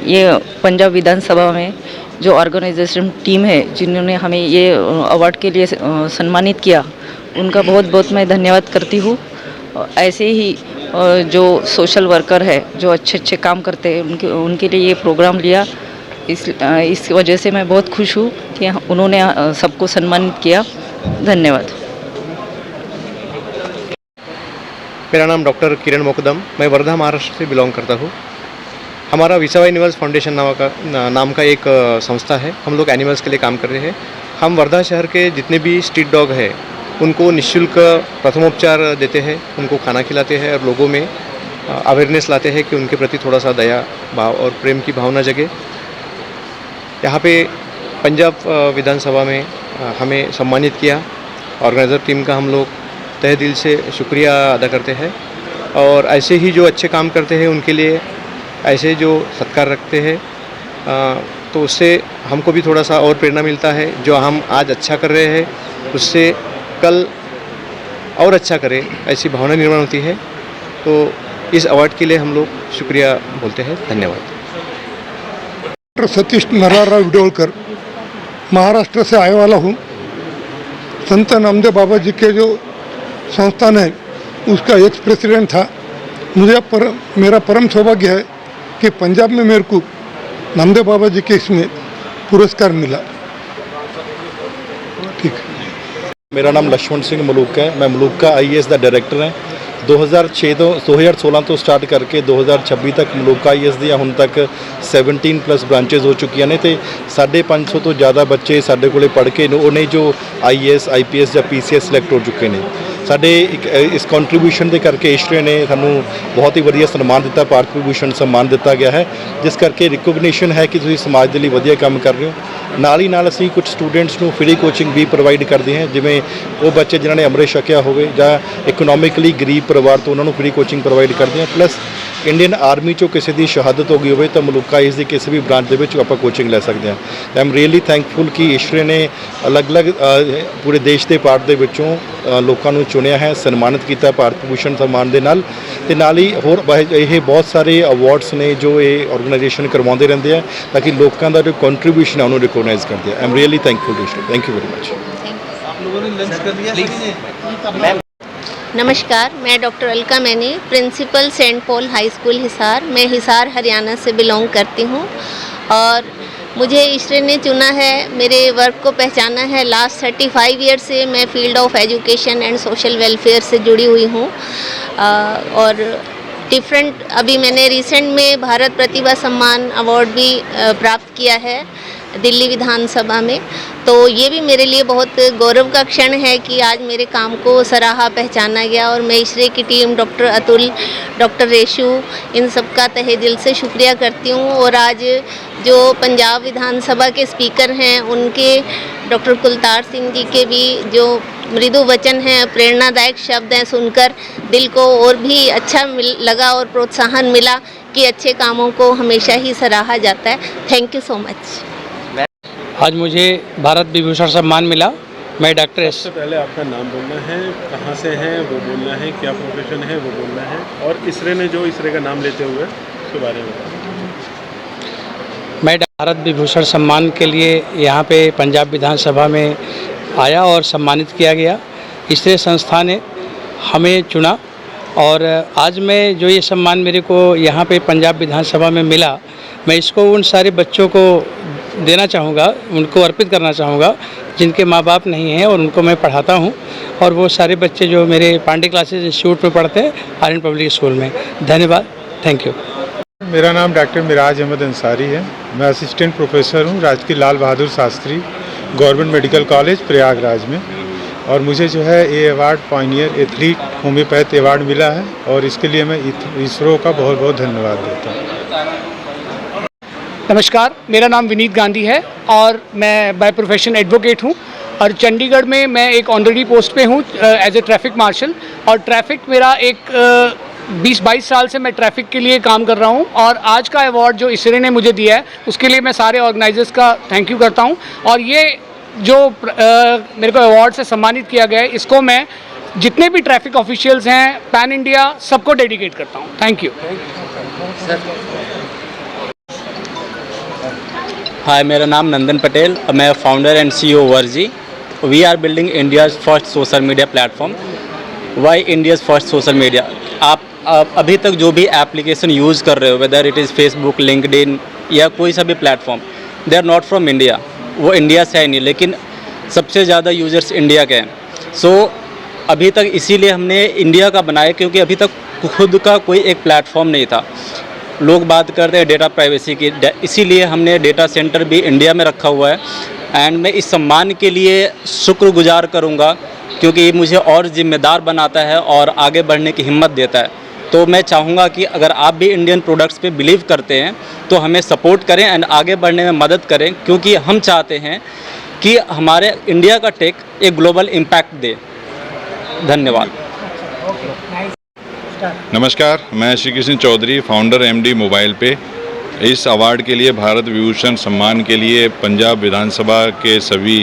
ये पंजाब विधानसभा में जो ऑर्गेनाइजेशन टीम है जिन्होंने हमें ये अवार्ड के लिए सम्मानित किया, उनका बहुत बहुत मैं धन्यवाद करती हूँ। ऐसे ही जो सोशल वर्कर है जो अच्छे अच्छे काम करते हैं उनके लिए ये प्रोग्राम लिया। इस वजह से मैं बहुत खुश हूँ कि उन्होंने सबको सम्मानित किया। धन्यवाद। मेरा नाम डॉक्टर किरण मुकुदम, मैं वर्धा महाराष्ट्र से बिलोंग करता हूँ। हमारा विसावा एनिमल्स फाउंडेशन नाम का एक संस्था है। हम लोग एनिमल्स के लिए काम कर रहे हैं। हम वर्धा शहर के जितने भी स्ट्रीट डॉग हैं उनको निःशुल्क प्रथमोपचार देते हैं, उनको खाना खिलाते हैं और लोगों में अवेयरनेस लाते हैं कि उनके प्रति थोड़ा सा दया भाव और प्रेम की भावना जगे। यहाँ पे पंजाब विधानसभा में हमें सम्मानित किया। ऑर्गेनाइज़र टीम का हम लोग तहे दिल से शुक्रिया अदा करते हैं और ऐसे ही जो अच्छे काम करते हैं उनके लिए ऐसे जो सत्कार रखते हैं तो उससे हमको भी थोड़ा सा और प्रेरणा मिलता है। जो हम आज अच्छा कर रहे हैं उससे कल और अच्छा करें, ऐसी भावना निर्माण होती है। तो इस अवार्ड के लिए हम लोग शुक्रिया बोलते हैं। धन्यवाद। डॉक्टर सतीश नरहरराव विडोलकर, महाराष्ट्र से आने वाला हूँ। संत नामदेव बाबा जी के जो संस्थान है उसका एक्स प्रेसिडेंट था। मेरा परम सौभाग्य है कि पंजाब में मेरे को नामदेव बाबा जी के इसमें पुरस्कार मिला। ठीक है। मेरा नाम लक्ष्मण सिंह मलूक है। मैं मलूक का IAS दा डायरेक्टर हैं। 2016 ਤੋਂ ਸਟਾਰਟ ਕਰਕੇ 2026 ਤੱਕ ਮਲੂਕਾ ਆਈਐਸ ਦੀਆਂ ਹੁਣ ਤੱਕ 17 ਪਲੱਸ ਬ੍ਰਾਂਚੇਸ ਹੋ ਚੁੱਕੀਆਂ ਨੇ ਤੇ 550 ਤੋਂ ਜ਼ਿਆਦਾ ਬੱਚੇ ਸਾਡੇ ਕੋਲੇ ਪੜ੍ਹ ਕੇ ਉਹਨੇ ਜੋ ਆਈਐਸ ਆਈਪੀਐਸ ਜਾਂ ਪੀਸੀਐਸ ਸਿਲੈਕਟ ਹੋ ਚੁੱਕੇ ਨੇ। ਸਾਡੇ ਇਸ ਕੰਟਰੀਬਿਊਸ਼ਨ ਦੇ ਕਰਕੇ ਇਸ਼ਰੇ ਨੇ ਸਾਨੂੰ ਬਹੁਤ ਹੀ ਵਧੀਆ ਸਨਮਾਨ ਦਿੱਤਾ, ਭਾਰਤ ਵਿਭੂਸ਼ਣ ਸਨਮਾਨ ਦਿੱਤਾ ਗਿਆ ਹੈ, ਜਿਸ ਕਰਕੇ ਰਿਕੋਗਨੀਸ਼ਨ ਹੈ ਕਿ ਤੁਸੀਂ ਸਮਾਜ ਦੇ ਲਈ ਵਧੀਆ ਕੰਮ ਕਰ ਰਹੇ ਹੋ। ਨਾਲ ਹੀ ਨਾਲ ਅਸੀਂ ਕੁਝ ਸਟੂਡੈਂਟਸ ਨੂੰ ਫ੍ਰੀ ਕੋਚਿੰਗ ਵੀ ਪ੍ਰੋਵਾਈਡ ਕਰਦੇ ਹਾਂ, ਜਿਵੇਂ ਉਹ ਬੱਚੇ ਜਿਨ੍ਹਾਂ ਨੇ ਅੰਮ੍ਰਿਤ ਛਕਿਆ ਹੋਵੇ ਜਾਂ ਇਕਨੋਮਿਕਲੀ ਗਰੀਬ ਪਰਿਵਾਰ ਤੋਂ ਉਹਨਾਂ ਨੂੰ ਫ੍ਰੀ ਕੋਚਿੰਗ ਪ੍ਰੋਵਾਈਡ ਕਰਦੇ ਹਾਂ। ਪਲੱਸ ਇੰਡੀਅਨ ਆਰਮੀ ਚੋਂ ਕਿਸੇ ਦੀ ਸ਼ਹਾਦਤ ਹੋ ਗਈ ਹੋਵੇ ਤਾਂ ਮਲੂਕਾ ਇਸ ਦੀ ਕਿਸੇ ਵੀ ਬ੍ਰਾਂਚ ਦੇ ਵਿੱਚ ਆਪਾਂ ਕੋਚਿੰਗ ਲੈ ਸਕਦੇ ਹਾਂ। ਆਈ ਐਮ ਰੀਅਲੀ ਥੈਂਕਫੁਲ ਕਿ ਇਸ਼ਰੇ ਨੇ ਅਲੱਗ-ਅਲੱਗ ਪੂਰੇ ਦੇਸ਼ ਦੇ ਪਾਰਟ ਦੇ ਵਿੱਚੋਂ ਲੋਕਾਂ ਨੂੰ ਚੁਣਿਆ ਹੈ, ਸਨਮਾਨਿਤ ਕੀਤਾ ਭਾਰਤ ਭੂਸ਼ਣ ਸਨਮਾਨ ਦੇ ਨਾਲ ਤੇ ਨਾਲ ਹੀ ਹੋਰ ਇਹ ਬਹੁਤ ਸਾਰੇ ਅਵਾਰਡਸ ਨੇ ਜੋ ਇਹ ਆਰਗੇਨਾਈਜੇਸ਼ਨ ਕਰਵਾਉਂਦੇ ਰਹਿੰਦੇ ਆ ਤਾਂ ਕਿ ਲੋਕਾਂ ਦਾ ਜੋ ਕੰਟਰੀਬਿਊਸ਼ਨ ਹੈ ਉਹਨੂੰ ਰਿਕੋਗਨਾਈਜ਼ ਕਰਦੇ ਆ। I am really thankful to ISRHE. Thank you very much. आप लोगों ने लंच कर लिया? नमस्कार, मैं doctor Alka Maini, principal Saint Paul High School Hisar. मैं हिसार हरियाणा से बिलोंग करती हूँ और मुझे इशरे ने चुना है, मेरे वर्क को पहचाना है। लास्ट 35 ईयर से मैं field of education and social welfare से जुड़ी हुई हूँ और डिफरेंट अभी मैंने रिसेंट में भारत प्रतिभा सम्मान अवार्ड भी प्राप्त किया है दिल्ली विधानसभा में। तो ये भी मेरे लिए बहुत गौरव का क्षण है कि आज मेरे काम को सराहा पहचाना गया और मैं इशरे की team doctor Atul, doctor Reshu, इन सब का तहे दिल से शुक्रिया करती हूँ। और आज जो पंजाब विधानसभा के स्पीकर हैं उनके डॉक्टर कुलतार सिंह जी के भी जो मृदु वचन हैं, प्रेरणादायक शब्द हैं, सुनकर दिल को और भी अच्छा लगा और प्रोत्साहन मिला कि अच्छे कामों को हमेशा ही सराहा जाता है। Thank you so much. आज मुझे भारत विभूषण सम्मान मिला। मैं डॉक्टर एस। सबसे पहले आपका नाम बोलना है, कहाँ से हैं वो बोलना है, क्या प्रोफेशन है वो बोलना है और इसरे ने जो इसरे का नाम लेते हुए उसके बारे में। मैं भारत विभूषण सम्मान के लिए यहाँ पे पंजाब विधानसभा में आया और सम्मानित किया गया। इसरे संस्था ने हमें चुना और आज मैं जो ये सम्मान मेरे को यहाँ पे पंजाब विधानसभा में मिला, मैं इसको उन सारे बच्चों को देना चाहूँगा, उनको अर्पित करना चाहूँगा जिनके माँ बाप नहीं हैं और उनको मैं पढ़ाता हूँ और वो सारे बच्चे जो मेरे पांडे क्लासेस इंस्टीट्यूट में पढ़ते हैं आर्यन पब्लिक स्कूल में। धन्यवाद, थैंक यू। मेरा नाम डॉक्टर मिराज अहमद अंसारी है। मैं असिस्टेंट प्रोफेसर हूँ राजकीय Lal Bahadur Shastri Government Medical College Prayagraj में और मुझे जो है ये award pioneer athlete homoeopath award मिला है और इसके लिए मैं इसरो का बहुत बहुत धन्यवाद देता हूँ। नमस्कार, मेरा नाम विनीत गांधी है और मैं बाय प्रोफेशन एडवोकेट हूँ और चंडीगढ़ में मैं एक ऑनरेडी पोस्ट पे हूँ एज ए ट्रैफिक मार्शल और ट्रैफिक मेरा एक 20-22 साल से मैं ट्रैफिक के लिए काम कर रहा हूँ और आज का अवार्ड जो इसरे ने मुझे दिया है उसके लिए मैं सारे ऑर्गेनाइजर्स का थैंक यू करता हूँ और ये जो मेरे को अवार्ड से सम्मानित किया गया है इसको मैं जितने भी ट्रैफिक ऑफिशियल्स हैं पैन इंडिया सबको डेडिकेट करता हूँ। Thank you. हाय, मेरा नाम नंदन पटेल, मैं फाउंडर एंड सीईओ वर्जी। We are building India's first social media platform. Why India's first social media? आप अभी तक जो भी एप्लीकेशन यूज़ कर रहे हो, whether it is Facebook, LinkedIn या कोई सा भी platform, they are not from India. वो इंडिया से है नहीं, लेकिन सबसे ज़्यादा यूज़र्स इंडिया के हैं। सो अभी तक इसीलिए हमने इंडिया का बनाया क्योंकि अभी तक खुद का कोई एक प्लेटफॉर्म नहीं था। लोग बात करते हैं डेटा प्राइवेसी की, इसीलिए हमने डेटा सेंटर भी इंडिया में रखा हुआ है। एंड मैं इस सम्मान के लिए शुक्रगुजार करूंगा क्योंकि ये मुझे और ज़िम्मेदार बनाता है और आगे बढ़ने की हिम्मत देता है। तो मैं चाहूँगा कि अगर आप भी इंडियन प्रोडक्ट्स पे बिलीव करते हैं तो हमें सपोर्ट करें एंड आगे बढ़ने में मदद करें क्योंकि हम चाहते हैं कि हमारे इंडिया का टेक एक ग्लोबल इम्पैक्ट दे। धन्यवाद। नमस्कार, मैं Shri Krishna Chaudhary, founder MD mobile pay. इस अवार्ड के लिए, भारत विभूषण सम्मान के लिए पंजाब विधानसभा के सभी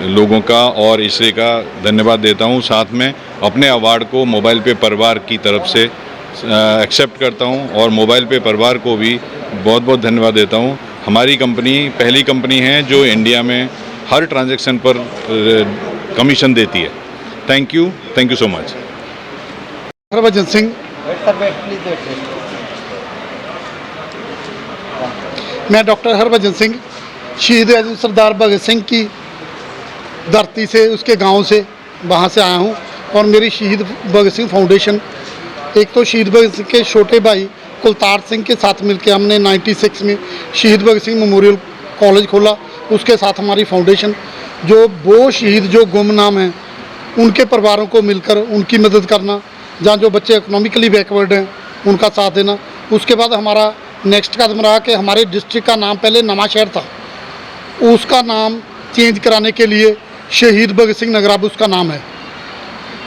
लोगों का और इसरे का धन्यवाद देता हूं। साथ में अपने अवार्ड को मोबाइल पे परिवार की तरफ से एक्सेप्ट करता हूं और मोबाइल पे परिवार को भी बहुत बहुत धन्यवाद देता हूं। हमारी कंपनी पहली कंपनी है जो इंडिया में हर ट्रांजैक्शन पर कमीशन देती है। Thank you so much. Harbhajan Singh. मैं डॉक्टर हरभजन सिंह, शहीद सरदार भगत सिंह की धरती से, उसके गांव से, वहां से आया हूं और मेरी शहीद भगत सिंह फाउंडेशन एक तो शहीद भगत सिंह के छोटे भाई कुलतार सिंह के साथ मिलकर हमने 96 में शहीद भगत सिंह मेमोरियल कॉलेज खोला। उसके साथ हमारी फाउंडेशन जो वो शहीद जो गुमनाम हैं उनके परिवारों को मिलकर उनकी मदद करना, जहाँ जो बच्चे इकोनॉमिकली बैकवर्ड हैं उनका साथ देना। उसके बाद हमारा नेक्स्ट कदम रहा कि हमारे डिस्ट्रिक्ट का नाम पहले नवांशहर था, उसका नाम चेंज कराने के लिए शहीद भगत सिंह नगर अब उसका नाम है।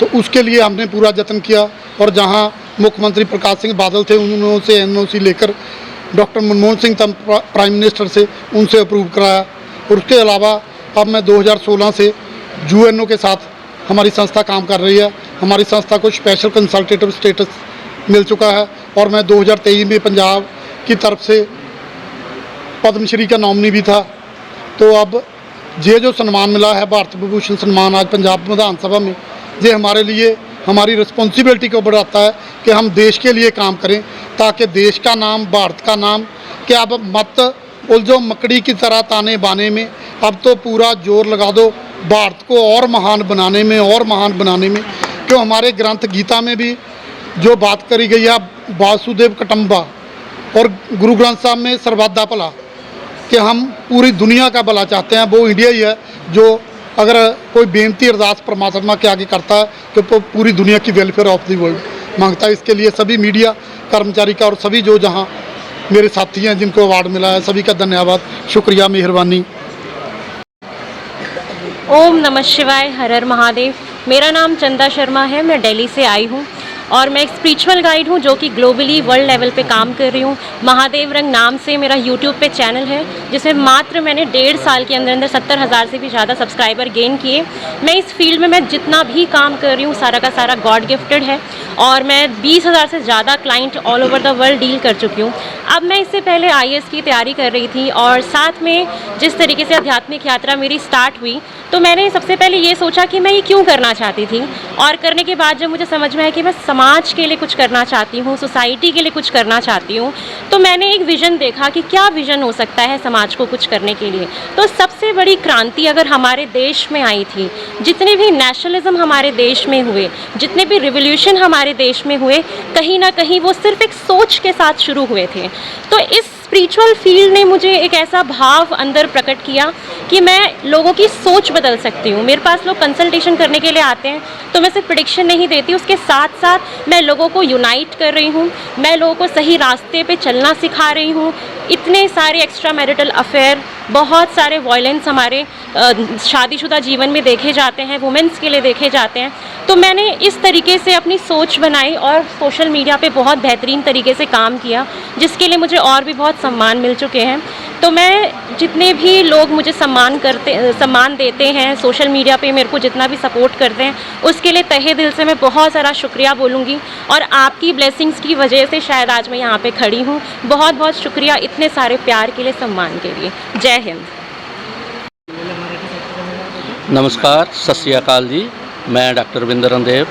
तो उसके लिए हमने पूरा जतन किया और जहां मुख्यमंत्री प्रकाश सिंह बादल थे उन्होंने एनओसी लेकर डॉक्टर मनमोहन सिंह तब प्राइम मिनिस्टर से उनसे अप्रूव कराया। और उसके अलावा अब मैं 2016 से यूएनओ के साथ हमारी संस्था काम कर रही है। हमारी संस्था को स्पेशल कंसल्टेटिव स्टेटस मिल चुका है और मैं 2023 में पंजाब की तरफ से पद्मश्री का नॉमिनी भी था। तो अब ये जो सम्मान मिला है भारत विभूषण सम्मान आज पंजाब विधानसभा में, ये हमारे लिए हमारी रिस्पॉन्सिबिलिटी को बढ़ाता है कि हम देश के लिए काम करें ताकि देश का नाम, भारत का नाम, कि अब मत उलझो मकड़ी की तरह ताने बाने में, अब तो पूरा जोर लगा दो भारत को और महान बनाने में और महान बनाने में। क्यों हमारे ग्रंथ गीता में भी जो बात करी गई है वासुदेव कुटुंबा और गुरु ग्रंथ साहब में सर्वदा भला, कि हम पूरी दुनिया का भला चाहते हैं। वो इंडिया ही है जो अगर कोई बेनती अरदास परमात्मा के आगे करता है कि वो पूरी दुनिया की वेलफेयर ऑफ द वर्ल्ड मांगता है। इसके लिए सभी मीडिया कर्मचारी का और सभी जो जहां मेरे साथी हैं जिनको अवार्ड मिला है सभी का धन्यवाद, शुक्रिया, मेहरबानी। ओम नमः शिवाय, हर हर महादेव। मेरा नाम चंदा शर्मा है, मैं दिल्ली से आई हूँ और मैं एक स्पिरिचुअल गाइड हूँ जो कि ग्लोबली वर्ल्ड लेवल पे काम कर रही हूँ। महादेव रंग नाम से मेरा यूट्यूब पे चैनल है जिसमें मात्र मैंने 1.5 साल के अंदर 70,000 से भी ज़्यादा सब्सक्राइबर गेन किए। मैं इस फील्ड में मैं जितना भी काम कर रही हूँ सारा का सारा गॉड गिफ्टेड है और मैं 20,000 से ज़्यादा client all over the world deal कर चुकी हूँ। अब मैं इससे पहले IAS की तैयारी कर रही थी और साथ में जिस तरीके से आध्यात्मिक यात्रा मेरी स्टार्ट हुई तो मैंने सबसे पहले ये सोचा कि मैं ये क्यों करना चाहती थी, और करने के बाद जब मुझे समझ में आया कि मैं समाज के लिए कुछ करना चाहती हूँ, सोसाइटी के लिए कुछ करना चाहती हूँ, तो मैंने एक विज़न देखा कि क्या विज़न हो सकता है समाज को कुछ करने के लिए। तो सबसे बड़ी क्रांति अगर हमारे देश में आई थी, जितने भी नेशनलिज्म हमारे देश में हुए, जितने भी रिवोल्यूशन हमारे देश में हुए, कहीं ना कहीं वो सिर्फ एक सोच के साथ शुरू हुए थे। तो इस स्पिरिचुअल फील्ड ने मुझे एक ऐसा भाव अंदर प्रकट किया कि मैं लोगों की सोच बदल सकती हूँ। मेरे पास लोग कंसल्टेशन करने के लिए आते हैं तो मैं सिर्फ प्रेडिक्शन नहीं देती, उसके साथ साथ मैं लोगों को यूनाइट कर रही हूँ, मैं लोगों को सही रास्ते पे चलना सिखा रही हूँ। इतने सारे एक्स्ट्रा मैरिटल अफेयर, बहुत सारे वायलेंस हमारे शादीशुदा जीवन में देखे जाते हैं, वुमेंस के लिए देखे जाते हैं। तो मैंने इस तरीके से अपनी सोच बनाई और सोशल मीडिया पे बहुत बेहतरीन तरीके से काम किया जिसके लिए मुझे और भी बहुत सम्मान मिल चुके हैं। तो मैं जितने भी लोग मुझे सम्मान देते हैं सोशल मीडिया पे, मेरे को जितना भी सपोर्ट करते हैं उसके लिए तहे दिल से मैं बहुत सारा शुक्रिया बोलूँगी और आपकी ब्लेसिंग्स की वजह से शायद आज मैं यहाँ पे खड़ी हूँ। बहुत बहुत शुक्रिया इतने सारे प्यार के लिए, सम्मान के लिए। जय हिंद। नमस्कार, सत श्री अकाल जी। मैं डॉक्टर रविंदर रंदेव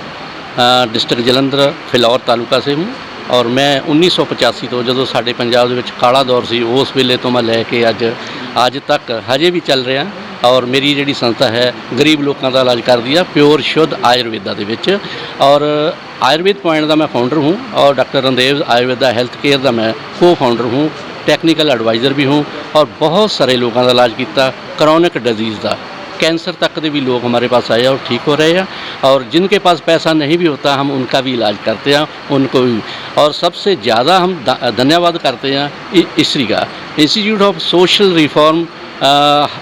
डिस्ट्रिक्ट जलंधर फिलौर तालुका से हूँ और मैं 1985 ਤੋਂ ਜਦੋਂ ਸਾਡੇ ਪੰਜਾਬ ਦੇ ਵਿੱਚ ਕਾਲਾ ਦੌਰ ਸੀ ਉਸ ਵੇਲੇ ਤੋਂ ਮੈਂ ਲੈ ਕੇ ਅੱਜ ਤੱਕ ਹਜੇ ਵੀ ਚੱਲ ਰਿਹਾ ਔਰ ਮੇਰੀ ਜਿਹੜੀ ਸੰਸਥਾ ਹੈ ਗਰੀਬ ਲੋਕਾਂ ਦਾ ਇਲਾਜ ਕਰਦੀ ਆ ਪਿਓਰ ਸ਼ੁੱਧ ਆਯੁਰਵੇਦਾ ਦੇ ਵਿੱਚ ਔਰ आयुर्वेद पॉइंट का मैं फाउंडर हूँ और डॉक्टर रंदेव आयुर्वेदा हेल्थ केयर का मैं को फाउंडर हूँ, टैक्नीकल एडवाइज़र भी हूँ और बहुत सारे लोगों का इलाज किया क्रॉनिक डिजीज़ का, कैंसर तक के भी लोग हमारे पास आए और ठीक हो रहे हैं और जिनके पास पैसा नहीं भी होता हम उनका भी इलाज करते हैं उनको भी। और सबसे ज़्यादा हम धन्यवाद करते हैं ISRI का, institute of social reform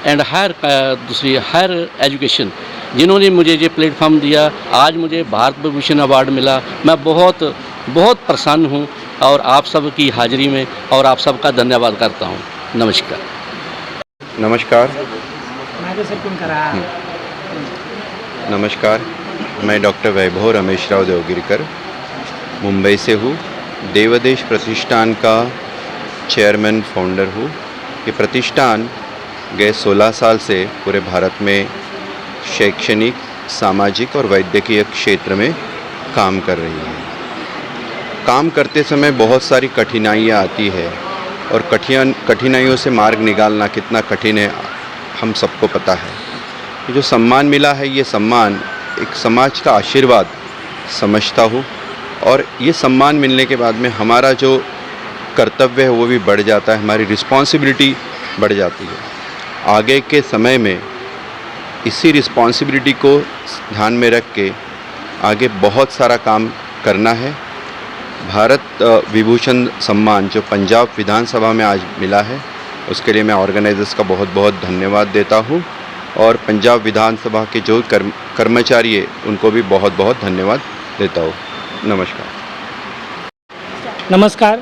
and higher education, जिन्होंने मुझे ये प्लेटफॉर्म दिया। आज मुझे भारत विभूषण अवार्ड मिला, मैं बहुत बहुत प्रसन्न हूँ और आप सब की हाजिरी में और आप सबका धन्यवाद करता हूँ। नमस्कार। नमस्कार, मैं डॉक्टर वैभव रमेश राव देवगिरकर मुंबई से हूँ। देवदेश प्रतिष्ठान का चेयरमैन फाउंडर हूँ। ये प्रतिष्ठान गए 16 साल से पूरे भारत में शैक्षणिक, सामाजिक और वैद्यकीय क्षेत्र में काम कर रही है। काम करते समय बहुत सारी कठिनाइयाँ आती है और कठिनाइयों से मार्ग निकालना कितना कठिन है हम सबको पता है। ये जो सम्मान मिला है ये सम्मान एक समाज का आशीर्वाद समझता हूँ और ये सम्मान मिलने के बाद में हमारा जो कर्तव्य है वो भी बढ़ जाता है, हमारी रिस्पॉन्सिबिलिटी बढ़ जाती है। आगे के समय में इसी रिस्पॉन्सिबिलिटी को ध्यान में रख के आगे बहुत सारा काम करना है। भारत विभूषण सम्मान जो पंजाब विधानसभा में आज मिला है उसके लिए मैं ऑर्गेनाइजर्स का बहुत बहुत धन्यवाद देता हूँ और पंजाब विधानसभा के जो कर्मचारी है उनको भी बहुत बहुत धन्यवाद देता हूँ। नमस्कार। नमस्कार,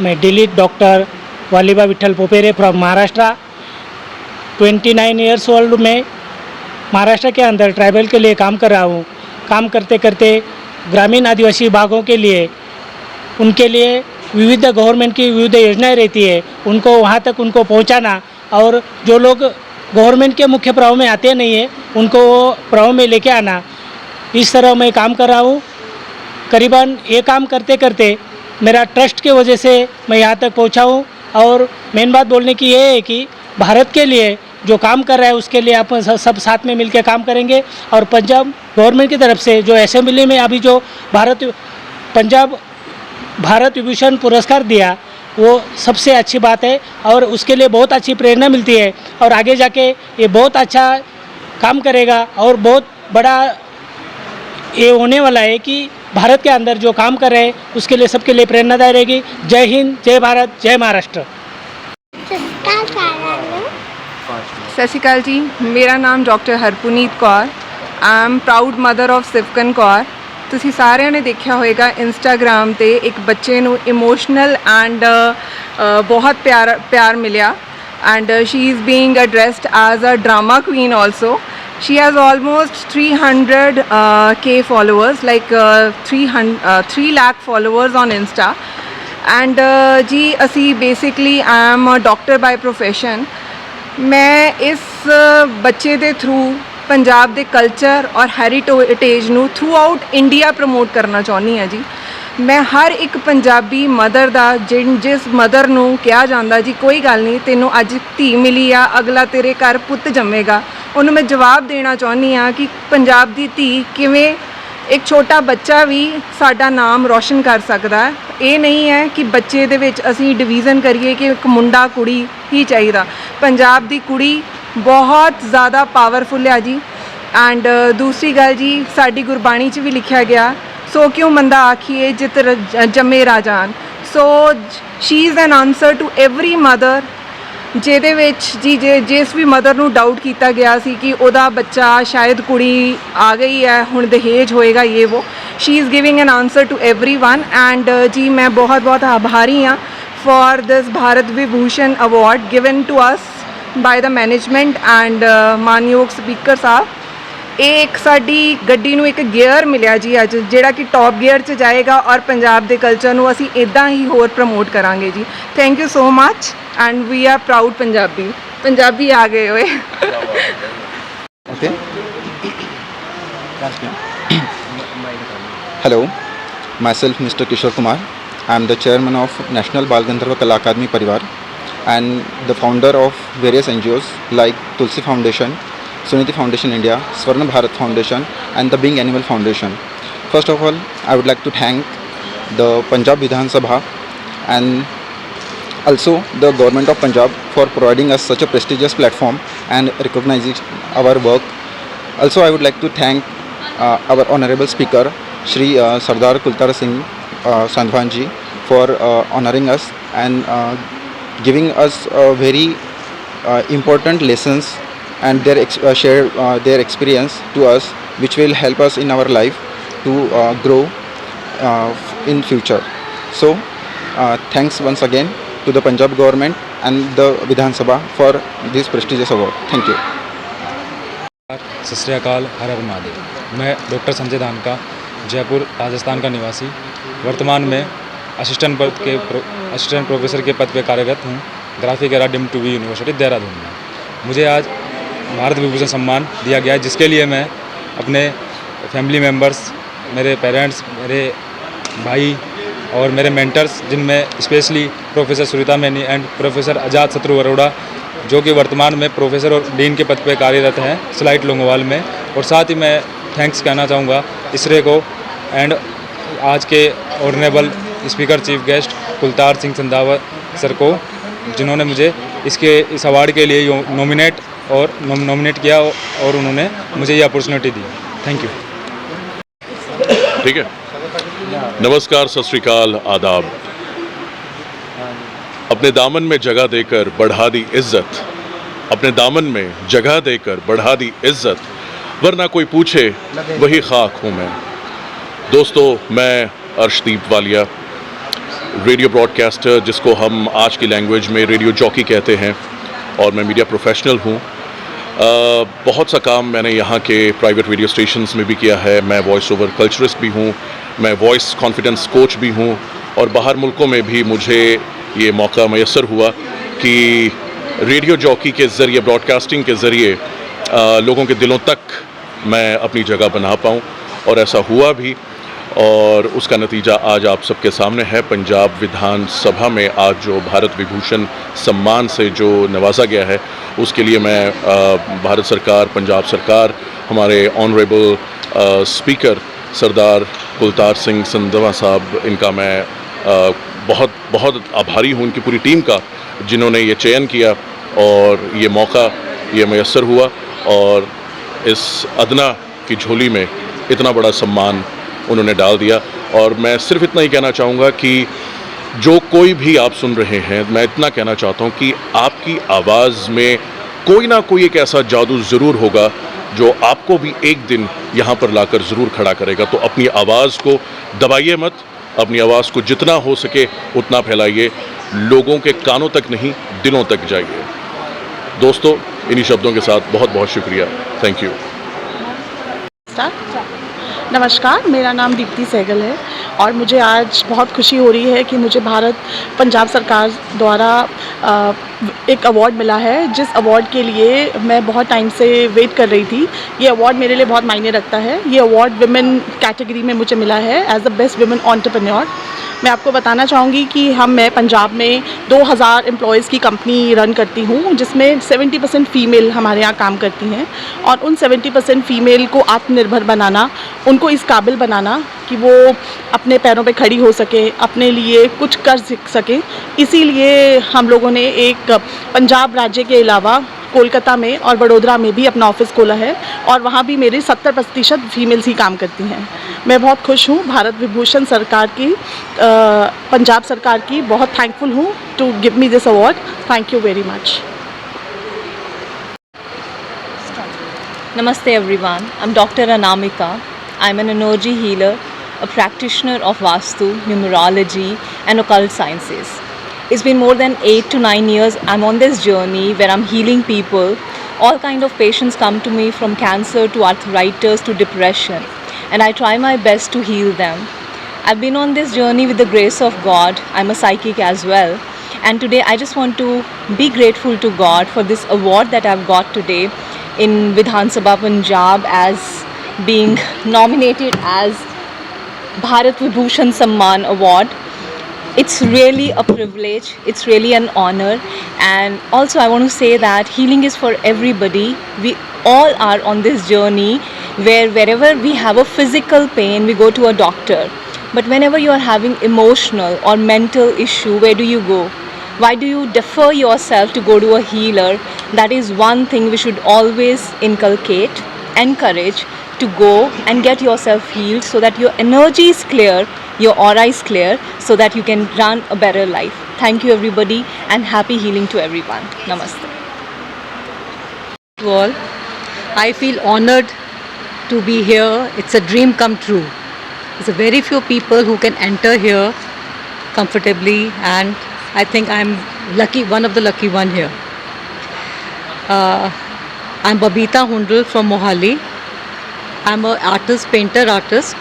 मैं डिलीट doctor Waliba Vithal Popere from Maharashtra. 29 years old में महाराष्ट्र के अंदर ट्राइबल के लिए काम कर रहा हूँ। काम करते करते ग्रामीण आदिवासी भागों के लिए उनके लिए विविध गवर्नमेंट की विविध योजनाएं रहती है, उनको वहाँ तक उनको पहुँचाना और जो लोग गवर्नमेंट के मुख्य प्रवाह में आते नहीं हैं उनको प्रवाह में लेके आना, इस तरह मैं काम कर रहा हूँ। करीबन ये काम करते करते मेरा ट्रस्ट के वजह से मैं यहाँ तक पहुँचा हूँ। और मेन बात बोलने की ये है कि भारत के लिए जो काम कर रहा है उसके लिए आप सब साथ में मिलकर काम करेंगे। और पंजाब गवर्नमेंट की तरफ से जो असेंबली में अभी जो पंजाब भारत विभूषण पुरस्कार दिया वो सबसे अच्छी बात है और उसके लिए बहुत अच्छी प्रेरणा मिलती है और आगे जाके ये बहुत अच्छा काम करेगा और बहुत बड़ा ये होने वाला है कि भारत के अंदर जो काम कर रहे हैं उसके लिए सबके लिए प्रेरणादायी रहेगी। जय हिंद, जय भारत, जय महाराष्ट्र। सत श्री अकाल जी, मेरा नाम doctor Harpuneet Kaur. I am proud mother of Sivkan Kaur. ਤੁਸੀਂ ਸਾਰਿਆਂ ਨੇ ਦੇਖਿਆ ਹੋਵੇਗਾ ਇੰਸਟਾਗ੍ਰਾਮ ਤੇ ਇੱਕ ਬੱਚੇ ਨੂੰ ਇਮੋਸ਼ਨਲ ਐਂਡ ਬਹੁਤ ਪਿਆਰ ਮਿਲਿਆ and she is being addressed as a drama queen also. she has almost 300k followers, like 3 lakh followers on Insta. And जी असी basically I am a doctor by profession। मैं इस बच्चे दे थ्रू पंजाब दे culture और heritage नू through out India promote करना चाहनी हाँ जी। मैं हर एक पंजाबी मदर दा जिस मदर नू कहा जाता जी कोई गल नहीं तेनों अज धी मिली आ अगला तेरे घर पुत जमेगा, उन्होंने मैं जवाब देना चाहनी हाँ कि पंजाब दी धी किवें एक छोटा बच्चा भी साडा नाम रोशन कर सकता है। ये नहीं है कि बच्चे दे विच असी डिवीज़न करिए कि एक मुंडा कुड़ी ही चाहिए। पंजाब दी कुड़ी बहुत ज़्यादा पावरफुल है जी। एंड दूसरी गल जी साडी गुरबाणी च भी लिखा गया सो क्यों मंदा आखिए जित जमे राजान। So she is an answer to every mother ਜਿਹਦੇ ਵਿੱਚ जी जिस भी मदर ਨੂੰ डाउट किया गया सी कि ਉਹਦਾ ਬੱਚਾ शायद कुड़ी आ गई है ਹੁਣ दहेज होएगा ये वो। She is giving an answer to everyone. And जी मैं बहुत बहुत आभारी हाँ for this Bharat Vibhushan award given to us by the management and मानयोग स्पीकर साहब। एक साडी गड्डी नूं एक गियर मिलिया जी अज जिहड़ा कि टॉप गियर च जाएगा और पंजाब दे कल्चर नूं असीं इदां ही होर प्रमोट करांगे जी। Thank you so much and we are proud Punjabi. Punjabi आ गए होए। Okay. Hello, myself Mr. Kishore Kumar. I am the chairman of National Bal Gandharva Kala Akademi Parivar and the founder of various NGOs like Tulsi Foundation, Suniti Foundation India, Swarna Bharat Foundation and the Being Animal Foundation. First of all, I would like to thank the Punjab Vidhan Sabha and also the government of Punjab for providing us such a prestigious platform and recognizing our work. Also, I would like to thank our honorable speaker Shri Sardar Kultar Singh Sandhwan ji for honoring us and giving us very important lessons and share their experience to us, which will help us in our life to grow in future. So thanks once again to the Punjab government and the Vidhan Sabha for this prestigious award. Thank you. सत श्री अकाल, हर हर महादेव। मैं doctor Sanjay Dhanka, Jaipur Rajasthan का निवासी, वर्तमान में assistant professor के पद पर कार्यरत हूँ Graphic Era deemed to be university Dehradun में। मुझे आज भारत विभूषण सम्मान दिया गया है जिसके लिए मैं अपने फैमिली मेम्बर्स, मेरे पेरेंट्स, मेरे भाई और मेरे मेंटर्स जिनमें specially professor Surita Maini and professor Azad Shatru Arora जो कि वर्तमान में प्रोफेसर और डीन के पद पर कार्यरत हैं स्लाइट लोंगोवाल में। और साथ ही मैं थैंक्स कहना चाहूँगा इसरे को एंड आज के honourable speaker chief guest Kultar Singh Sandhwan sir को, जिन्होंने मुझे इस अवार्ड के लिए नॉमिनेट किया और उन्होंने मुझे ये अपॉर्चुनिटी दी। Thank you. ठीक है, नमस्कार, सत श्री अकाल, आदाब। अपने दामन में जगह देकर बढ़ा दी इज्जत, अपने दामन में जगह देकर बढ़ा दी इज्जत, वरना कोई पूछे वही खाक हूँ मैं। दोस्तों, मैं अर्शदीप वालिया, रेडियो ब्रॉडकास्टर, जिसको हम आज की लैंग्वेज में रेडियो जॉकी कहते हैं, और मैं मीडिया प्रोफेशनल हूँ। बहुत सा काम मैंने यहाँ के प्राइवेट रेडियो स्टेशंस में भी किया है। मैं वॉइस ओवर कल्चरिस्ट भी हूँ, मैं वॉइस कॉन्फिडेंस कोच भी हूँ, और बाहर मुल्कों में भी मुझे ये मौका मैसर हुआ कि रेडियो जॉकी के ज़रिए, ब्रॉडकास्टिंग के ज़रिए लोगों के दिलों तक मैं अपनी जगह बना पाऊँ, और ऐसा हुआ भी। और उसका नतीजा आज आप सबके सामने है। पंजाब विधानसभा में आज जो भारत विभूषण सम्मान से जो नवाजा गया है, उसके लिए मैं भारत सरकार, पंजाब सरकार, हमारे ऑनरेबल स्पीकर सरदार कुलतार सिंह संधवा साहब, इनका मैं बहुत बहुत आभारी हूँ, इनकी पूरी टीम का, जिन्होंने ये चयन किया और ये मौका ये मैसर हुआ, और इस अदना की झोली में इतना बड़ा सम्मान उन्होंने डाल दिया। और मैं सिर्फ इतना ही कहना चाहूँगा कि जो कोई भी आप सुन रहे हैं, मैं इतना कहना चाहता हूँ कि आपकी आवाज़ में कोई ना कोई एक ऐसा जादू ज़रूर होगा जो आपको भी एक दिन यहाँ पर लाकर ज़रूर खड़ा करेगा। तो अपनी आवाज़ को दबाइए मत, अपनी आवाज़ को जितना हो सके उतना फैलाइए, लोगों के कानों तक नहीं, दिलों तक जाइए। दोस्तों, इन्हीं शब्दों के साथ बहुत बहुत शुक्रिया। Thank you. नमस्कार, मेरा नाम दीप्ति सहगल है और मुझे आज बहुत खुशी हो रही है कि मुझे पंजाब सरकार द्वारा एक अवार्ड मिला है, जिस अवार्ड के लिए मैं बहुत टाइम से वेट कर रही थी। ये अवार्ड मेरे लिए बहुत मायने रखता है। ये अवार्ड विमेन कैटेगरी में मुझे मिला है as the best women entrepreneur. मैं आपको बताना चाहूँगी कि मैं पंजाब में 2000 एम्प्लॉयज़ की कंपनी रन करती हूँ, जिसमें 70% फ़ीमेल हमारे यहाँ काम करती हैं, और उन 70% फ़ीमेल को आत्मनिर्भर बनाना, उनको इस काबिल बनाना कि वो अपने पैरों पे खड़ी हो सके, अपने लिए कुछ कर सके। इसीलिए हम लोगों ने एक पंजाब राज्य के अलावा कोलकाता में और वडोदरा में भी अपना ऑफिस खोला है, और वहाँ भी मेरी 70% फीमेल्स ही काम करती हैं। मैं बहुत खुश हूँ, भारत विभूषण सरकार की, पंजाब सरकार की बहुत थैंकफुल हूँ to give me this award. Thank you very much. Namaste everyone, I'm Dr. Anamika. I'm an energy healer, a practitioner of Vastu, numerology and occult sciences. It's been more than 8 to 9 years I'm on this journey where I'm healing people. All kind of patients come to me, from cancer to arthritis to depression, and I try my best to heal them. I've been on this journey with the grace of God. I'm a psychic as well. And today I just want to be grateful to God for this award that I've got today in Vidhan Sabha Punjab, as being nominated as Bharat Vibhushan Samman Award. It's really a privilege, it's really an honor, and also I want to say that healing is for everybody. We all are on this journey where wherever we have a physical pain, we go to a doctor. But whenever you are having emotional or mental issue, where do you go? Why do you defer yourself to go to a healer? That is one thing we should always inculcate, encourage to go and get yourself healed, so that your energy is clear, your aura is clear, so that you can run a better life. Thank you everybody, and happy healing to everyone. Namaste. To all, I feel honored to be here. It's a dream come true. There's a very few people who can enter here comfortably, and I think I'm lucky, one of the lucky one here. I'm Babita Hundal from Mohali. I'm an artist, painter artist.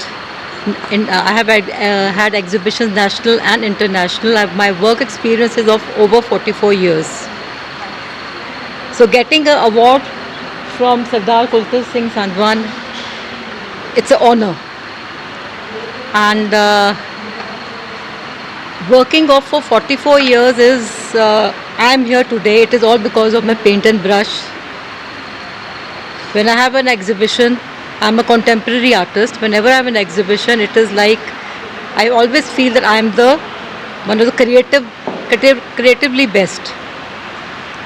I have had exhibitions national and international. My work experience is of over 44 years. So getting an award from Sardar Kultar Singh Sandwan, it's an honor. And working off for 44 years is, I'm here today, it is all because of my paint and brush. When I have an exhibition, I'm a contemporary artist. Whenever I have an exhibition, it is like I always feel that I am the one of the creatively best.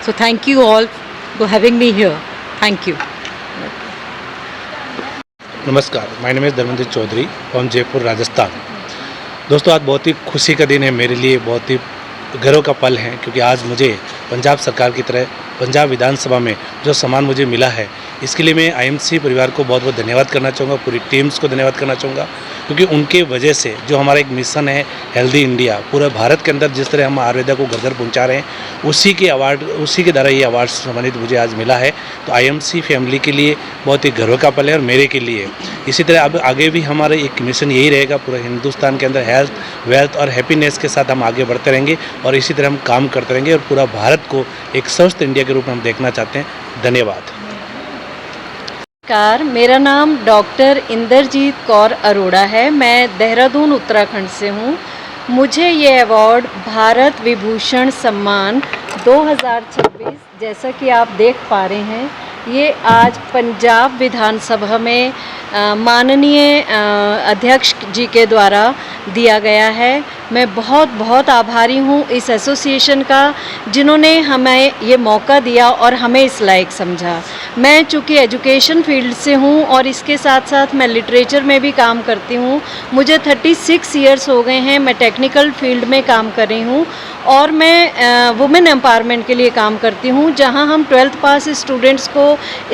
So thank you all for having me here. Thank you. नमस्कार, my name is Dharmendra Chaudhary from Jaipur Rajasthan. दोस्तों, आज बहुत ही खुशी का दिन है मेरे लिए, बहुत ही गर्व का पल है, क्योंकि आज मुझे पंजाब सरकार की तरह पंजाब विधानसभा में जो सम्मान मुझे मिला है, इसके लिए मैं आईएमसी परिवार को बहुत बहुत धन्यवाद करना चाहूँगा, पूरी टीम्स को धन्यवाद करना चाहूँगा, क्योंकि उनके वजह से जो हमारा एक मिशन है हेल्दी इंडिया, पूरे भारत के अंदर जिस तरह हम आयुर्वेदा को घर घर पहुँचा रहे हैं, उसी के द्वारा ये अवार्ड सम्मानित मुझे आज मिला है। तो आईएमसी फैमिली के लिए बहुत ही गर्व का पल है और मेरे के लिए। इसी तरह अब आगे भी हमारा एक मिशन यही रहेगा, पूरे हिंदुस्तान के अंदर हेल्थ, वेल्थ और हैप्पीनेस के साथ हम आगे बढ़ते रहेंगे और इसी तरह हम काम करते रहेंगे और पूरा भारत को एक स्वस्थ इंडिया के रूप में हम देखना चाहते हैं। धन्यवाद। नमस्कार, मेरा नाम डॉक्टर इंद्रजीत कौर अरोड़ा है। मैं देहरादून उत्तराखंड से हूँ। मुझे ये अवार्ड भारत विभूषण सम्मान 2026, जैसा कि आप देख पा रहे हैं, ये आज पंजाब विधानसभा में माननीय अध्यक्ष जी के द्वारा दिया गया है। मैं बहुत बहुत आभारी हूँ इस एसोसिएशन का, जिन्होंने हमें ये मौका दिया और हमें इस लायक समझा। मैं चूँकि एजुकेशन फील्ड से हूँ और इसके साथ साथ मैं लिटरेचर में भी काम करती हूँ। मुझे 36 ईयर्स हो गए हैं, मैं टेक्निकल फील्ड में काम कर रही हूँ और मैं वुमेन एम्पावरमेंट के लिए काम करती हूँ, जहाँ हम 12th पास स्टूडेंट्स को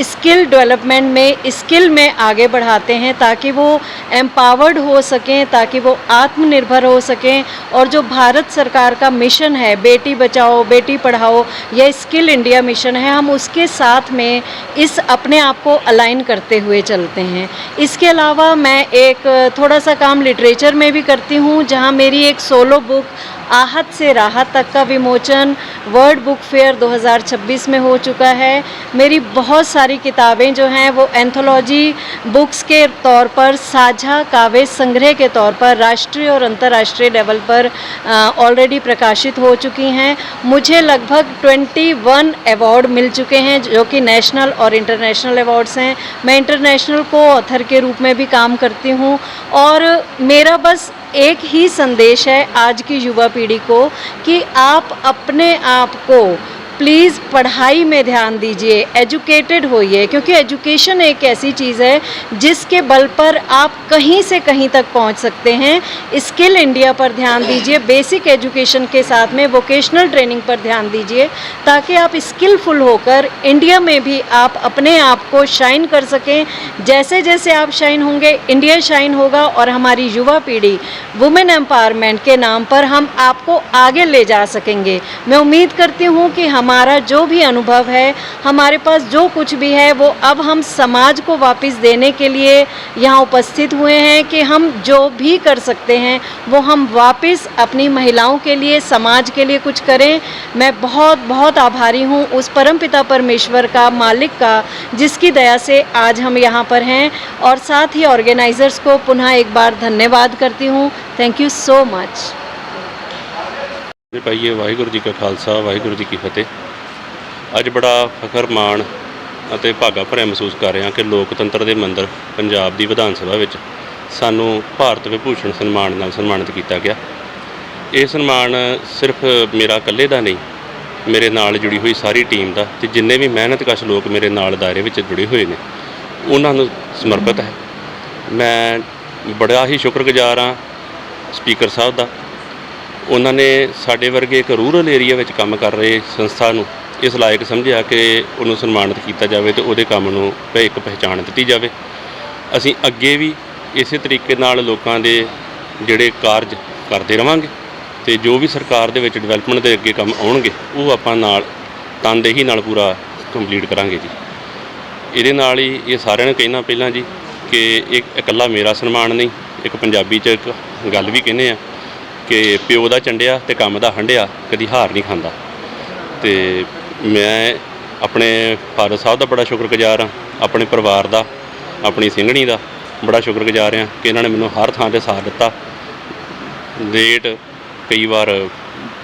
स्किल डेवलपमेंट में, स्किल में आगे बढ़ाते हैं ताकि वो एम्पावर्ड हो सकें, ताकि वो आत्मनिर्भर हो सकें। और जो भारत सरकार का मिशन है बेटी बचाओ बेटी पढ़ाओ, यह स्किल इंडिया मिशन है, हम उसके साथ में इस अपने आप को अलाइन करते हुए चलते हैं। इसके अलावा मैं एक थोड़ा सा काम लिटरेचर में भी करती हूँ, जहाँ मेरी एक सोलो बुक आहत से राहत तक का विमोचन वर्ल्ड बुक फेयर 2026 में हो चुका है। मेरी बहुत सारी किताबें जो हैं वो एंथोलॉजी बुक्स के तौर पर, साझा काव्य संग्रह के तौर पर राष्ट्रीय और अंतर्राष्ट्रीय लेवल पर ऑलरेडी प्रकाशित हो चुकी हैं। मुझे लगभग 21 अवार्ड मिल चुके हैं, जो कि नेशनल और इंटरनेशनल अवार्ड्स हैं। मैं इंटरनेशनल को ऑथर के रूप में भी काम करती हूँ और मेरा बस एक ही संदेश है आज की युवा पीढ़ी को कि आप अपने आप को प्लीज़ पढ़ाई में ध्यान दीजिए, एजुकेटेड होइए, क्योंकि एजुकेशन एक ऐसी चीज़ है जिसके बल पर आप कहीं से कहीं तक पहुंच सकते हैं। स्किल इंडिया पर ध्यान दीजिए, बेसिक एजुकेशन के साथ में वोकेशनल ट्रेनिंग पर ध्यान दीजिए, ताकि आप स्किलफुल होकर इंडिया में भी आप अपने आप को शाइन कर सकें। जैसे जैसे आप शाइन होंगे, इंडिया शाइन होगा और हमारी युवा पीढ़ी वुमेन एम्पावरमेंट के नाम पर हम आपको आगे ले जा सकेंगे। मैं उम्मीद करती हूँ कि हमारा जो भी अनुभव है, हमारे पास जो कुछ भी है, वो अब हम समाज को वापस देने के लिए यहाँ उपस्थित हुए हैं कि हम जो भी कर सकते हैं वो हम वापस अपनी महिलाओं के लिए, समाज के लिए कुछ करें। मैं बहुत बहुत आभारी हूँ उस परमपिता परमेश्वर का, मालिक का, जिसकी दया से आज हम यहाँ पर हैं, और साथ ही ऑर्गेनाइज़र्स को पुनः एक बार धन्यवाद करती हूँ। Thank you so much. ਭਾਈਏ ਵਾਹਿਗੁਰੂ ਜੀ ਕਾ ਖਾਲਸਾ ਵਾਹਿਗੁਰੂ ਜੀ ਕੀ ਫਤਿਹ। ਅੱਜ ਬੜਾ ਫਖਰ ਮਾਣ ਅਤੇ ਭਾਗਾ ਭਰਿਆ ਮਹਿਸੂਸ ਕਰ ਰਿਹਾ ਕਿ ਲੋਕਤੰਤਰ ਦੇ ਮੰਦਰ ਪੰਜਾਬ ਦੀ ਵਿਧਾਨ ਸਭਾ ਵਿੱਚ ਸਾਨੂੰ ਭਾਰਤ ਵਿਭੂਸ਼ਣ ਸਨਮਾਨ ਨਾਲ ਸਨਮਾਨਿਤ ਕੀਤਾ ਗਿਆ। ਇਹ ਸਨਮਾਨ ਸਿਰਫ ਮੇਰਾ ਇਕੱਲੇ ਦਾ ਨਹੀਂ, ਮੇਰੇ ਨਾਲ ਜੁੜੀ ਹੋਈ ਸਾਰੀ ਟੀਮ ਦਾ ਤੇ ਜਿੰਨੇ ਵੀ ਮਿਹਨਤਕਸ਼ ਲੋਕ ਮੇਰੇ ਨਾਲ ਦਾਇਰੇ ਵਿੱਚ ਜੁੜੇ ਹੋਏ ਨੇ ਉਹਨਾਂ ਨੂੰ ਸਮਰਪਿਤ ਹੈ। ਮੈਂ ਬੜਾ ਹੀ ਸ਼ੁਕਰਗੁਜ਼ਾਰ ਹਾਂ ਸਪੀਕਰ ਸਾਹਿਬ ਦਾ। ਉਹਨਾਂ ਨੇ ਸਾਡੇ ਵਰਗੇ ਇੱਕ ਰੂਰਲ ਏਰੀਆ ਵਿੱਚ ਕੰਮ ਕਰ ਰਹੇ ਸੰਸਥਾ ਨੂੰ ਇਸ ਲਾਇਕ ਸਮਝਿਆ ਕਿ ਉਹਨੂੰ ਸਨਮਾਨਿਤ ਕੀਤਾ ਜਾਵੇ ਤੇ ਉਹਦੇ ਕੰਮ ਨੂੰ ਇੱਕ ਪਹਿਚਾਣ ਦਿੱਤੀ ਜਾਵੇ। ਅਸੀਂ ਅੱਗੇ ਵੀ ਇਸੇ ਤਰੀਕੇ ਨਾਲ ਲੋਕਾਂ ਦੇ ਜਿਹੜੇ ਕਾਰਜ ਕਰਦੇ ਰਵਾਂਗੇ ਤੇ ਜੋ ਵੀ ਸਰਕਾਰ ਦੇ ਵਿੱਚ ਡਿਵੈਲਪਮੈਂਟ ਦੇ ਅੱਗੇ ਕੰਮ ਆਉਣਗੇ ਉਹ ਆਪਾਂ ਨਾਲ ਤਨਦੇਹੀ ਨਾਲ ਪੂਰਾ ਕੰਪਲੀਟ ਕਰਾਂਗੇ ਜੀ। ਇਹਦੇ ਨਾਲ ਹੀ ਇਹ ਸਾਰਿਆਂ ਨੂੰ ਕਹਿਣਾ ਪਹਿਲਾਂ ਜੀ ਕਿ ਇਹ ਇਕੱਲਾ ਮੇਰਾ ਸਨਮਾਨ ਨਹੀਂ, ਇੱਕ ਪੰਜਾਬੀ 'ਚ ਇੱਕ ਗੱਲ ਵੀ ਕਹਿੰਦੇ ਆ ਕਿ ਪਿਓ ਦਾ ਚੰਡਿਆ ਤੇ ਕੰਮ ਦਾ ਹੰਡਿਆ ਕਦੀ ਹਾਰ ਨਹੀਂ ਖਾਂਦਾ। ਤੇ ਮੈਂ ਆਪਣੇ ਫਾਦਰ ਸਾਹਿਬ ਦਾ ਬੜਾ ਸ਼ੁਕਰਗੁਜ਼ਾਰ ਹਾਂ, ਆਪਣੇ ਪਰਿਵਾਰ ਦਾ, ਆਪਣੀ ਸਿੰਘਣੀ ਦਾ ਬੜਾ ਸ਼ੁਕਰਗੁਜ਼ਾਰ ਹਾਂ ਕਿ ਇਹਨਾਂ ਨੇ ਮੈਨੂੰ ਹਰ ਥਾਂ 'ਤੇ ਸਾਥ ਦਿੱਤਾ। ਲੇਟ ਕਈ ਵਾਰ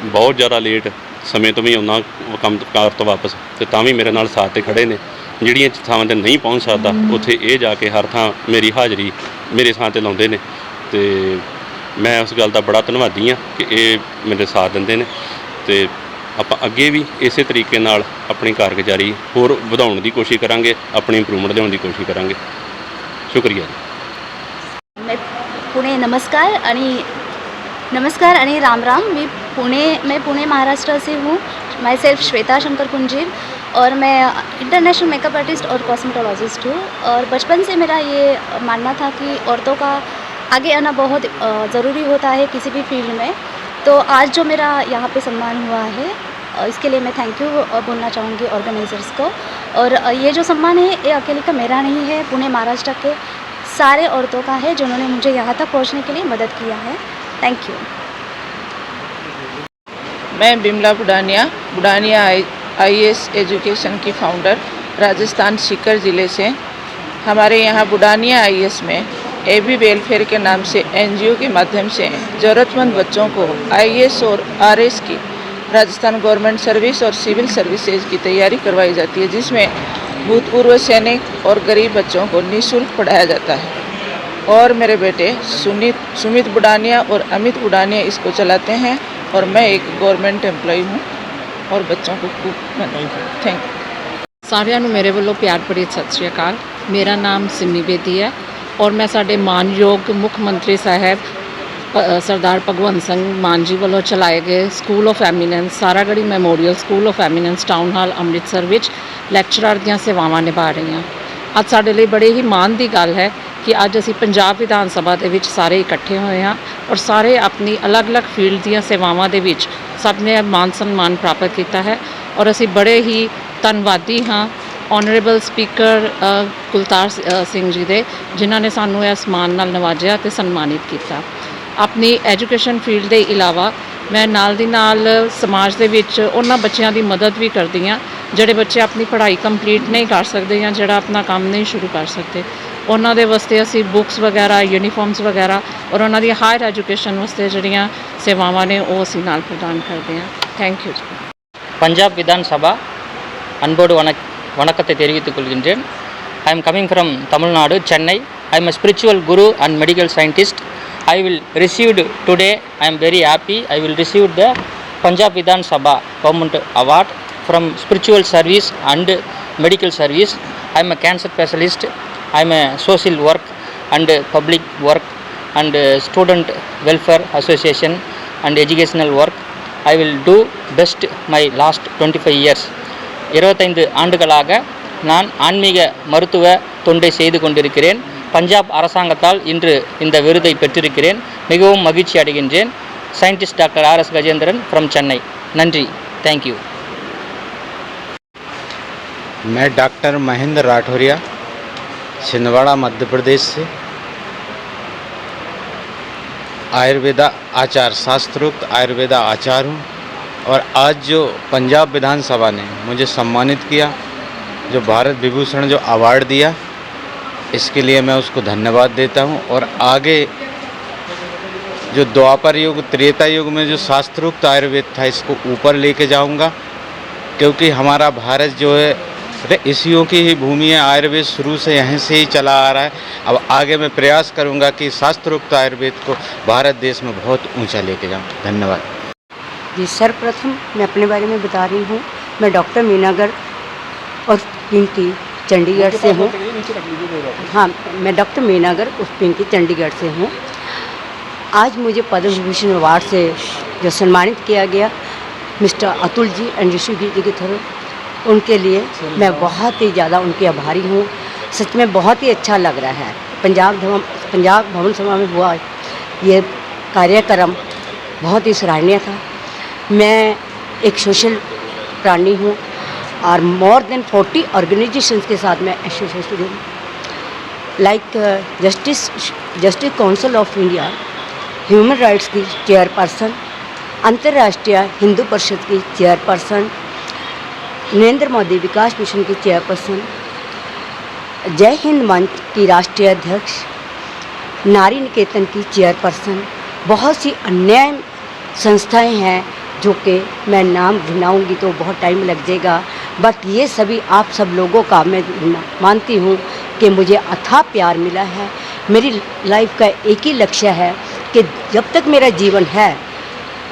ਬਹੁਤ ਜ਼ਿਆਦਾ ਲੇਟ ਸਮੇਂ ਤੋਂ ਵੀ ਆਉਣਾ ਕੰਮ ਕਾਰ ਤੋਂ ਵਾਪਸ, ਤੇ ਤਾਂ ਵੀ ਮੇਰੇ ਨਾਲ ਸਾਥ 'ਤੇ ਖੜ੍ਹੇ ਨੇ। ਜਿਹੜੀਆਂ ਥਾਵਾਂ 'ਤੇ ਨਹੀਂ ਪਹੁੰਚ ਸਕਦਾ ਉੱਥੇ ਇਹ ਜਾ ਕੇ ਹਰ ਥਾਂ ਮੇਰੀ ਹਾਜ਼ਰੀ ਮੇਰੇ ਥਾਂ 'ਤੇ ਲਾਉਂਦੇ ਨੇ। ਤੇ ਮੈਂ ਉਸ ਗੱਲ ਦਾ ਬੜਾ ਧੰਨਵਾਦੀ ਹਾਂ ਕਿ ਇਹ ਮੇਰੇ ਸਾਥ ਦਿੰਦੇ ਨੇ ਤੇ ਆਪਾਂ ਅੱਗੇ ਵੀ ਇਸੇ ਤਰੀਕੇ ਨਾਲ ਆਪਣੀ ਕਾਰਗੁਜ਼ਾਰੀ ਹੋਰ ਵਧਾਉਣ ਦੀ ਕੋਸ਼ਿਸ਼ ਕਰਾਂਗੇ, ਆਪਣੀ ਇੰਪਰੂਵमेंट ਲਿਆਉਣ ਦੀ कोशिश करेंगे। शुक्रिया। मैं नमस्कार आणि राम राम। मैं पुणे महाराष्ट्र से हूँ। मैं सेल्फ श्वेता शंकर कुंजीर और मैं इंटरनेशनल मेकअप आर्टिस्ट और कॉस्मेटोलॉजिस्ट हूँ। और बचपन से मेरा ये मानना था कि औरतों का आगे आना बहुत ज़रूरी होता है किसी भी फील्ड में। तो आज जो मेरा यहाँ पे सम्मान हुआ है इसके लिए मैं थैंक यू बोलना चाहूँगी ऑर्गेनाइजर्स को। और ये जो सम्मान है ये अकेले का मेरा नहीं है, पुणे महाराष्ट्र के सारे औरतों का है जिन्होंने मुझे यहाँ तक पहुँचने के लिए मदद किया है। Thank you. मैं बिमला बुडानिया IAS एजुकेशन की फाउंडर राजस्थान सीकर ज़िले से। हमारे यहाँ बुडानिया IAS में AB वेलफेयर के नाम से NGO के माध्यम से ज़रूरतमंद बच्चों को IAS और RS की राजस्थान गवर्नमेंट सर्विस और सिविल सर्विसेज की तैयारी करवाई जाती है, जिसमें भूतपूर्व सैनिक और गरीब बच्चों को निःशुल्क पढ़ाया जाता है। और मेरे बेटे सुमित बुडानिया और अमित बुडानिया इसको चलाते हैं और मैं एक गवर्नमेंट एम्प्लॉई हूँ और बच्चों को खूब थैंक यू। सारिਆਂ ਨੂੰ ਮੇਰੇ ਵੱਲੋਂ ਪਿਆਰ ਭਰੀ ਸਤਿ ਸ਼੍ਰੀ ਅਕਾਲ। ਮੇਰਾ ਨਾਮ ਸਿਮੀ ਬੇਦੀ ਹੈ और मैं साडे मानयोग मुख मंत्री साहब सरदार भगवंत सिंह मान जी वालों चलाए गए School of Eminence Saragarhi Memorial School of Eminence Town Hall Amritsar विच लैक्चरर ਦੀਆਂ ਸੇਵਾਵਾਂ ਨਿਭਾ ਰਹੀ ਹਾਂ। ਅੱਜ ਸਾਡੇ ਲਈ ਬੜੇ ਹੀ ਮਾਣ ਦੀ ਗੱਲ ਹੈ ਕਿ ਅੱਜ ਅਸੀਂ ਪੰਜਾਬ ਵਿਧਾਨ ਸਭਾ ਦੇ ਵਿੱਚ ਸਾਰੇ ਇਕੱਠੇ ਹੋਏ ਹਾਂ ਔਰ ਸਾਰੇ ਆਪਣੀ ਅਲੱਗ-ਅਲੱਗ ਫੀਲਡ ਦੀਆਂ ਸੇਵਾਵਾਂ ਦੇ ਵਿੱਚ ਸਭ ਨੇ ਮਾਨ ਸਨਮਾਨ ਪ੍ਰਾਪਤ ਕੀਤਾ ਹੈ ਔਰ ਅਸੀਂ ਬੜੇ ਹੀ ਧੰਨਵਾਦੀ ਹਾਂ ऑनरेबल स्पीकर कुलतार सिंह जी दे जिन्हों ने सानू इस सम्मान नाल नवाजिया ते सन्मानित किया। अपनी एजुकेशन फील्ड के अलावा मैं नाल दी नाल समाज दे विच उन्हां बच्चों की मदद भी करती हाँ जिहड़े बच्चे अपनी पढ़ाई कंप्लीट नहीं कर सकते या जिहड़ा अपना काम नहीं शुरू कर सकते। उन्हां दे वास्ते असीं बुक्स वगैरह यूनीफॉर्म्स वगैरह और उन्हां दी हायर एजुकेशन वास्ते जिहड़ियां सेवावां ने वो असीं नाल प्रदान करते हैं। Thank you. Punjab Vidhan Sabha onboard வணக்கத்தை தெரிவித்துக் கொள்கின்றேன். I am coming from Tamil Nadu, Chennai. I am a spiritual guru and medical scientist. I will received today, I am very happy, I will receive the Punjab Vidhan Sabha Government Award from spiritual service and medical service. I am a cancer specialist. I am a social work and public work and student welfare association and educational work. I will do best my last 25 years. 25 ஆண்டுகளாக நான் ஆன்மீக மருத்துவ தொண்டை செய்து கொண்டிருக்கிறேன். பஞ்சாப் அரசாங்கத்தால் இன்று இந்த விருதை பெற்றிருக்கிறேன். மிகவும் மகிழ்ச்சி அடைகின்றேன். Scientist doctor RS Gajendran from Chennai. நன்றி. தேங்க்யூ. मैं डॉक्टर महेंद्र राठौरिया छिंदवाड़ा मध्य प्रदेश से आयुर्वेदा आचार शास्त्रोक्त आयुर्वेदा आचार्य हूँ और आज जो पंजाब विधानसभा ने मुझे सम्मानित किया, जो भारत विभूषण जो अवार्ड दिया, इसके लिए मैं उसको धन्यवाद देता हूँ। और आगे जो द्वापर युग त्रेता युग में जो शास्त्रोक्त आयुर्वेद था इसको ऊपर लेके जाऊँगा, क्योंकि हमारा भारत जो है ऋषियों की ही भूमि है। आयुर्वेद शुरू से यहीं से ही चला आ रहा है। अब आगे मैं प्रयास करूँगा कि शास्त्रोक्त आयुर्वेद को भारत देश में बहुत ऊँचा लेके जाऊँ। धन्यवाद जी। सर्वप्रथम मैं अपने बारे में बता रही हूँ। मैं डॉक्टर मीनागर और पिंकी चंडीगढ़ से हूँ। हाँ, मैं डॉक्टर मीनागर उस पिंकी चंडीगढ़ से हूँ। आज मुझे पद्म विभूषण अवार्ड से जो सम्मानित किया गया मिस्टर अतुल जी एंड ऋषि जी के थ्रू, उनके लिए मैं बहुत ही ज़्यादा उनकी आभारी हूँ। सच में बहुत ही अच्छा लग रहा है। पंजाब भवन सभा में हुआ ये कार्यक्रम बहुत ही सराहनीय था। मैं एक सोशल प्राणी हूँ और मोर देन 40 ऑर्गेनाइजेशंस के साथ मैं एसोसिएटेड हूँ, like justice council of India, human rights की चेयरपर्सन, अंतर्राष्ट्रीय हिंदू परिषद की चेयरपर्सन, नरेंद्र मोदी विकास मिशन की चेयरपर्सन, जय हिंद मंच की राष्ट्रीय अध्यक्ष, नारी निकेतन की चेयरपर्सन, बहुत सी अन्य संस्थाएं हैं जो कि मैं नाम गिनाऊंगी तो बहुत टाइम लग जाएगा। बट ये सभी आप सब लोगों का मैं मानती हूँ कि मुझे अथाह प्यार मिला है। मेरी लाइफ का एक ही लक्ष्य है कि जब तक मेरा जीवन है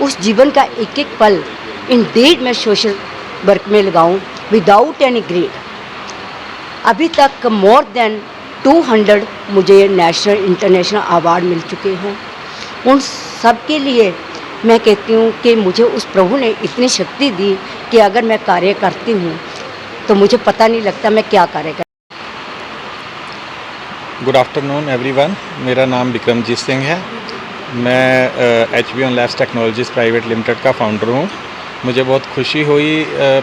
उस जीवन का एक एक पल इंडीड मैं सोशल वर्क में लगाऊं विदाउट एनी ग्रेड। अभी तक मोर देन 200 मुझे नेशनल इंटरनेशनल अवार्ड मिल चुके हैं। उन सब के लिए मैं कहती हूँ कि मुझे उस प्रभु ने इतनी शक्ति दी कि अगर मैं कार्य करती हूँ तो मुझे पता नहीं लगता मैं क्या कार्य कर। गुड आफ्टरनून एवरीवन, मेरा नाम विक्रमजीत सिंह है। मैं HBON labs technologies private limited का फाउंडर हूँ। मुझे बहुत खुशी हुई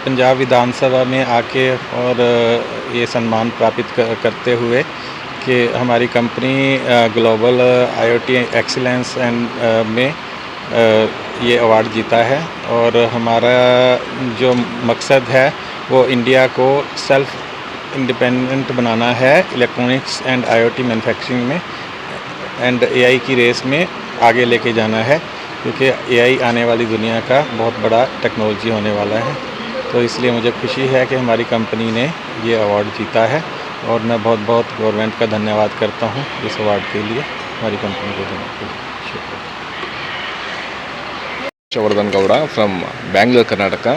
पंजाब विधानसभा में आके और ये सम्मान प्राप्त करते हुए कि हमारी company global IoT excellence and में ये अवार्ड जीता है। और हमारा जो मकसद है वो इंडिया को सेल्फ इंडिपेंडेंट बनाना है इलेक्ट्रॉनिक्स एंड IoT मैन्युफैक्चरिंग में एंड AI की रेस में आगे लेके जाना है, क्योंकि AI आने वाली दुनिया का बहुत बड़ा टेक्नोलॉजी होने वाला है। तो इसलिए मुझे खुशी है कि हमारी कंपनी ने ये अवार्ड जीता है और मैं बहुत बहुत गवर्नमेंट का धन्यवाद करता हूँ इस अवार्ड के लिए, हमारी कंपनी को देने के लिए। वर्धन गौड़ा फ्रॉम बैंगलोर कर्नाटका।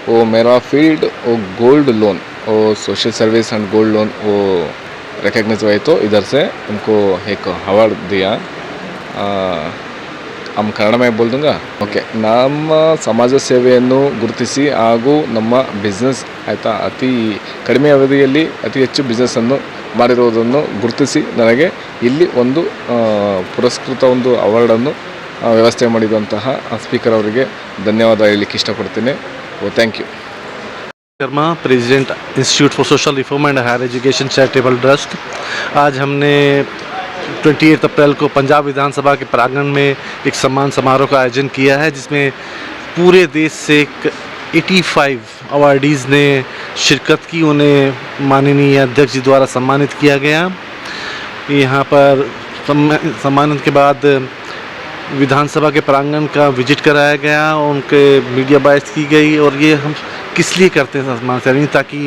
वो मेरा फील्ड वो गोल्ड लोन, वो social service and gold loan वो रिकग्नाइज हुए, तो इधर से उनको एक अवार्ड दिया। हम ಕನ್ನಡ में बोल दूंगा। ಓಕೆ, ನಮ್ಮ ಸಮಾಜ ಸೇವೆಯನ್ನು ಗುರುತಿಸಿ ಹಾಗೂ ನಮ್ಮ ಬಿಸ್ನೆಸ್ ಆಯಿತಾ ಅತಿ ಕಡಿಮೆ ಅವಧಿಯಲ್ಲಿ ಅತಿ ಹೆಚ್ಚು ಬಿಸ್ನೆಸ್ಸನ್ನು ಮಾಡಿರುವುದನ್ನು ಗುರುತಿಸಿ ನನಗೆ ಇಲ್ಲಿ ಒಂದು ಪುರಸ್ಕೃತ ಒಂದು ಅವಾರ್ಡನ್ನು ವ್ಯವಸ್ಥೆ ಮಾಡಿದಂತಹ ಸ್ಪೀಕರ್ ಅವರಿಗೆ ಧನ್ಯವಾದ ಹೇಳಲಿಕ್ಕೆ ಇಷ್ಟಪಡ್ತೀನಿ। Thank you. Sharma, president institute for social reform and higher education charitable trust. आज हमने 28 अप्रैल को पंजाब विधानसभा के प्रांगण में एक सम्मान समारोह का आयोजन किया है, जिसमें पूरे देश से 85 अवार्डीज़ ने शिरकत की। उन्हें माननीय अध्यक्ष जी द्वारा सम्मानित किया गया। यहाँ पर सम्मानित के बाद विधानसभा के प्रांगण का विजिट कराया गया, उनके मीडिया बाइट्स की गई। और ये हम किस लिए करते हैं सम्मान सेरेमनी, ताकि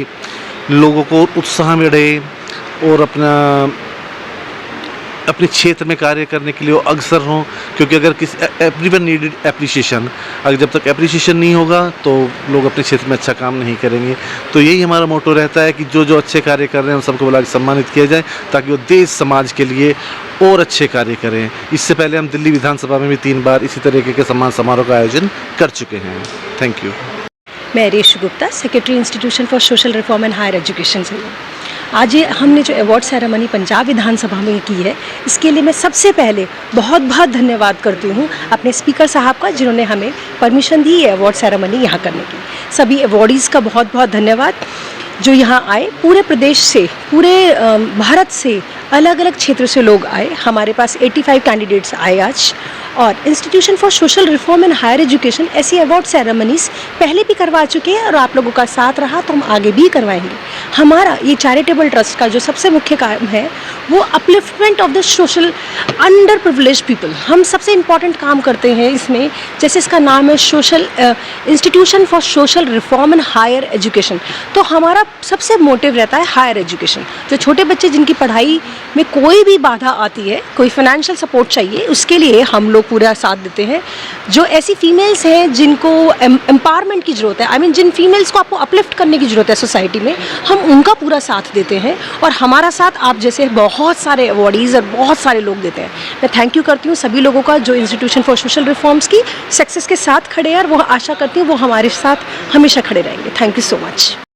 लोगों को उत्साह मिले और अपने क्षेत्र में कार्य करने के लिए वो अग्रसर हों। क्योंकि अगर एवरीवन नीडेड एप्रिसिएशन, अगर जब तक एप्रिसिएशन नहीं होगा तो लोग अपने क्षेत्र में अच्छा काम नहीं करेंगे। तो यही हमारा मोटो रहता है कि जो जो अच्छे कार्य कर रहे हैं उन सबको बुला के सम्मानित किया जाए, ताकि वो देश समाज के लिए और अच्छे कार्य करें। इससे पहले हम दिल्ली विधानसभा में भी 3 बार इसी तरीके के सम्मान समारोह का आयोजन कर चुके हैं। Thank you. मैं Reshu Gupta, secretary Institution for social reform and higher Education से हूँ। आज ये हमने जो अवार्ड सेरेमनी पंजाब विधानसभा में की है, इसके लिए मैं सबसे पहले बहुत बहुत धन्यवाद करती हूँ अपने स्पीकर साहब का, जिन्होंने हमें परमिशन दी ये अवार्ड सेरेमनी यहाँ करने की। सभी अवार्डीज़ का बहुत बहुत धन्यवाद जो यहाँ आए। पूरे प्रदेश से, पूरे भारत से, अलग अलग क्षेत्र से लोग आए। हमारे पास 85 कैंडिडेट्स आए आज। और institution for social reform and higher education ऐसी अवार्ड सेरेमनीज़ पहले भी करवा चुके हैं और आप लोगों का साथ रहा तो हम आगे भी करवाएंगे। हमारा ये चैरिटेबल ट्रस्ट का जो सबसे मुख्य काम है वो upliftment of the social under privilege people. हम सबसे इम्पॉर्टेंट काम करते हैं इसमें, जैसे इसका नाम है social institution for social reform and higher education. तो हमारा सबसे मोटिव रहता है हायर एजुकेशन। जो छोटे बच्चे जिनकी पढ़ाई में कोई भी बाधा आती है, कोई फाइनेंशियल सपोर्ट चाहिए, उसके लिए हम लोग पूरा साथ देते हैं। जो ऐसी फीमेल्स हैं जिनको एम्पावरमेंट की ज़रूरत है, आई मीन जिन फीमेल्स को आपको अपलिफ्ट करने की ज़रूरत है सोसाइटी में, हम उनका पूरा साथ देते हैं। और हमारा साथ आप जैसे बहुत सारे अवार्डीज़ और बहुत सारे लोग देते हैं। मैं थैंक यू करती हूँ सभी लोगों का जो इंस्टीट्यूशन फॉर सोशल रिफॉर्म्स की सक्सेस के साथ खड़े हैं, और वो आशा करती हूँ वो हमारे साथ हमेशा खड़े रहेंगे। Thank you so much.